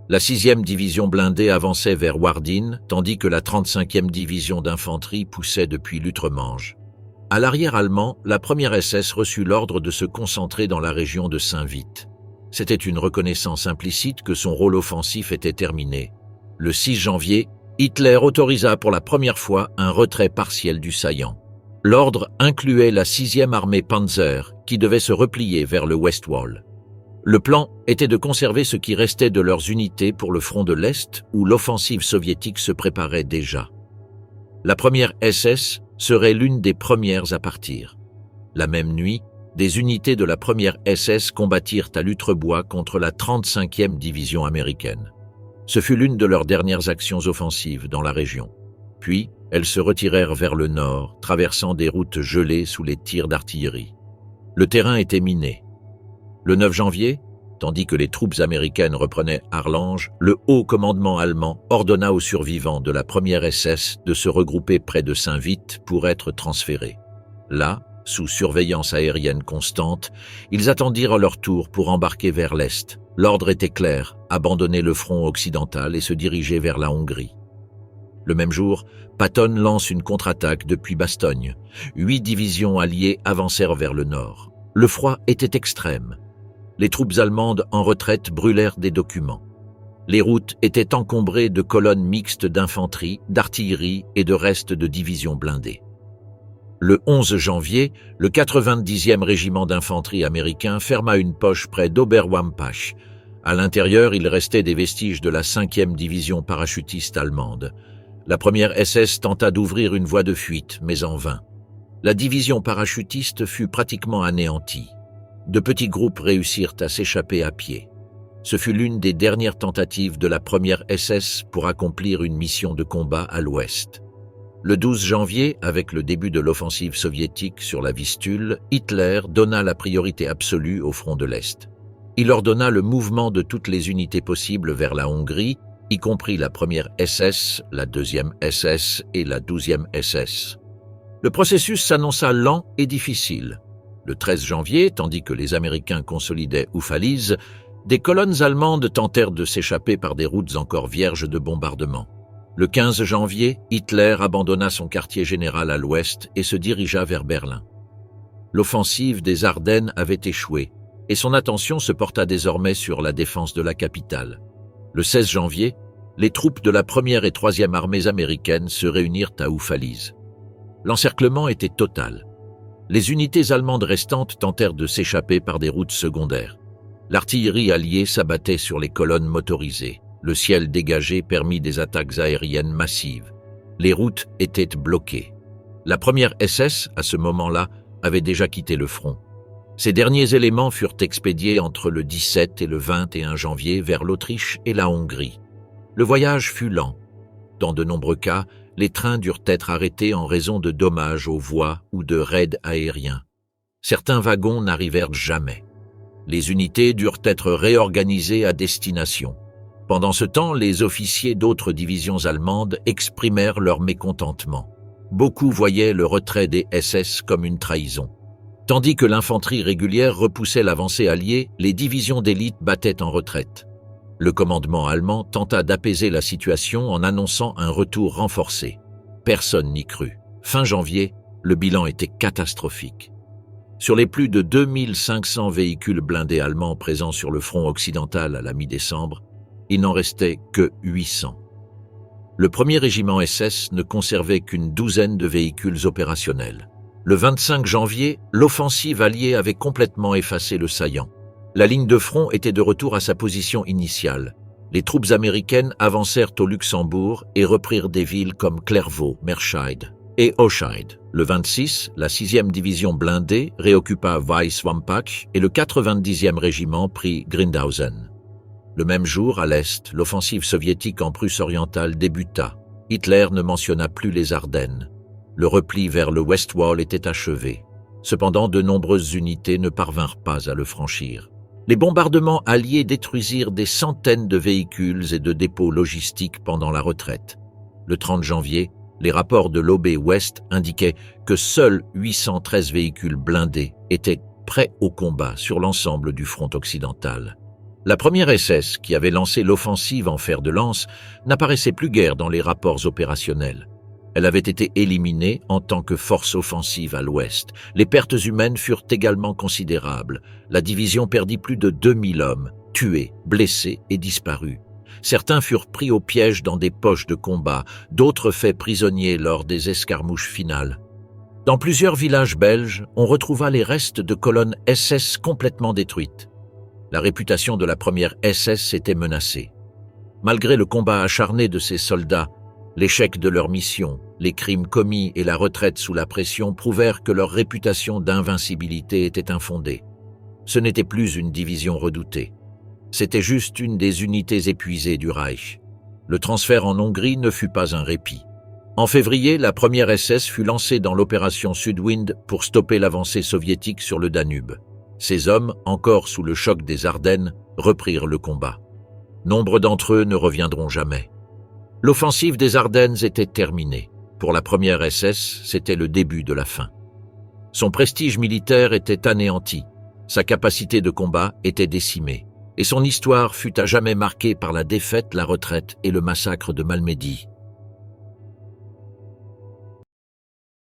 La 6e division blindée avançait vers Wardin, tandis que la 35e division d'infanterie poussait depuis l'Outre-Manche. À l'arrière allemand, la première SS reçut l'ordre de se concentrer dans la région de Saint-Vith. C'était une reconnaissance implicite que son rôle offensif était terminé. Le 6 janvier, Hitler autorisa pour la première fois un retrait partiel du saillant. L'ordre incluait la 6e armée Panzer, qui devait se replier vers le Westwall. Le plan était de conserver ce qui restait de leurs unités pour le front de l'Est, où l'offensive soviétique se préparait déjà. La première SS serait l'une des premières à partir. La même nuit, des unités de la première SS combattirent à Lutrebois contre la 35e division américaine. Ce fut l'une de leurs dernières actions offensives dans la région. Puis, elles se retirèrent vers le nord, traversant des routes gelées sous les tirs d'artillerie. Le terrain était miné. Le 9 janvier, tandis que les troupes américaines reprenaient Arlange, le haut commandement allemand ordonna aux survivants de la première SS de se regrouper près de Saint-Vith pour être transférés. Là, sous surveillance aérienne constante, ils attendirent leur tour pour embarquer vers l'Est. L'ordre était clair, abandonner le front occidental et se diriger vers la Hongrie. Le même jour, Patton lance une contre-attaque depuis Bastogne. 8 divisions alliées avancèrent vers le nord. Le froid était extrême. Les troupes allemandes en retraite brûlèrent des documents. Les routes étaient encombrées de colonnes mixtes d'infanterie, d'artillerie et de restes de divisions blindées. Le 11 janvier, le 90e régiment d'infanterie américain ferma une poche près d'Oberwampach. À l'intérieur, il restait des vestiges de la 5e division parachutiste allemande. La première SS tenta d'ouvrir une voie de fuite, mais en vain. La division parachutiste fut pratiquement anéantie. De petits groupes réussirent à s'échapper à pied. Ce fut l'une des dernières tentatives de la première SS pour accomplir une mission de combat à l'ouest. Le 12 janvier, avec le début de l'offensive soviétique sur la Vistule, Hitler donna la priorité absolue au front de l'Est. Il ordonna le mouvement de toutes les unités possibles vers la Hongrie, y compris la première SS, la deuxième SS et la 12e SS. Le processus s'annonça lent et difficile. Le 13 janvier, tandis que les Américains consolidaient Oufalise, des colonnes allemandes tentèrent de s'échapper par des routes encore vierges de bombardements. Le 15 janvier, Hitler abandonna son quartier général à l'ouest et se dirigea vers Berlin. L'offensive des Ardennes avait échoué et son attention se porta désormais sur la défense de la capitale. Le 16 janvier, les troupes de la 1e et 3e armées américaines se réunirent à Oufalise. L'encerclement était total. Les unités allemandes restantes tentèrent de s'échapper par des routes secondaires. L'artillerie alliée s'abattait sur les colonnes motorisées. Le ciel dégagé permit des attaques aériennes massives. Les routes étaient bloquées. La première SS, à ce moment-là, avait déjà quitté le front. Ces derniers éléments furent expédiés entre le 17 et le 21 janvier vers l'Autriche et la Hongrie. Le voyage fut lent. Dans de nombreux cas, les trains durent être arrêtés en raison de dommages aux voies ou de raids aériens. Certains wagons n'arrivèrent jamais. Les unités durent être réorganisées à destination. Pendant ce temps, les officiers d'autres divisions allemandes exprimèrent leur mécontentement. Beaucoup voyaient le retrait des SS comme une trahison. Tandis que l'infanterie régulière repoussait l'avancée alliée, les divisions d'élite battaient en retraite. Le commandement allemand tenta d'apaiser la situation en annonçant un retour renforcé. Personne n'y crut. Fin janvier, le bilan était catastrophique. Sur les plus de 2500 véhicules blindés allemands présents sur le front occidental à la mi-décembre, il n'en restait que 800. Le 1er régiment SS ne conservait qu'une douzaine de véhicules opérationnels. Le 25 janvier, l'offensive alliée avait complètement effacé le saillant. La ligne de front était de retour à sa position initiale. Les troupes américaines avancèrent au Luxembourg et reprirent des villes comme Clairvaux, Merscheid et Oscheid. Le 26, la 6e division blindée réoccupa Weißwampak et le 90e régiment prit Grindhausen. Le même jour, à l'est, l'offensive soviétique en Prusse orientale débuta. Hitler ne mentionna plus les Ardennes. Le repli vers le Westwall était achevé. Cependant, de nombreuses unités ne parvinrent pas à le franchir. Les bombardements alliés détruisirent des centaines de véhicules et de dépôts logistiques pendant la retraite. Le 30 janvier, les rapports de l'OB-Ouest indiquaient que seuls 813 véhicules blindés étaient prêts au combat sur l'ensemble du front occidental. La première SS, qui avait lancé l'offensive en fer de lance, n'apparaissait plus guère dans les rapports opérationnels. Elle avait été éliminée en tant que force offensive à l'ouest. Les pertes humaines furent également considérables. La division perdit plus de 2000 hommes, tués, blessés et disparus. Certains furent pris au piège dans des poches de combat, d'autres faits prisonniers lors des escarmouches finales. Dans plusieurs villages belges, on retrouva les restes de colonnes SS complètement détruites. La réputation de la première SS était menacée. Malgré le combat acharné de ces soldats, l'échec de leur mission, les crimes commis et la retraite sous la pression prouvèrent que leur réputation d'invincibilité était infondée. Ce n'était plus une division redoutée. C'était juste une des unités épuisées du Reich. Le transfert en Hongrie ne fut pas un répit. En février, la première SS fut lancée dans l'opération Südwind pour stopper l'avancée soviétique sur le Danube. Ces hommes, encore sous le choc des Ardennes, reprirent le combat. Nombre d'entre eux ne reviendront jamais. L'offensive des Ardennes était terminée. Pour la première SS, c'était le début de la fin. Son prestige militaire était anéanti, sa capacité de combat était décimée, et son histoire fut à jamais marquée par la défaite, la retraite et le massacre de Malmedy.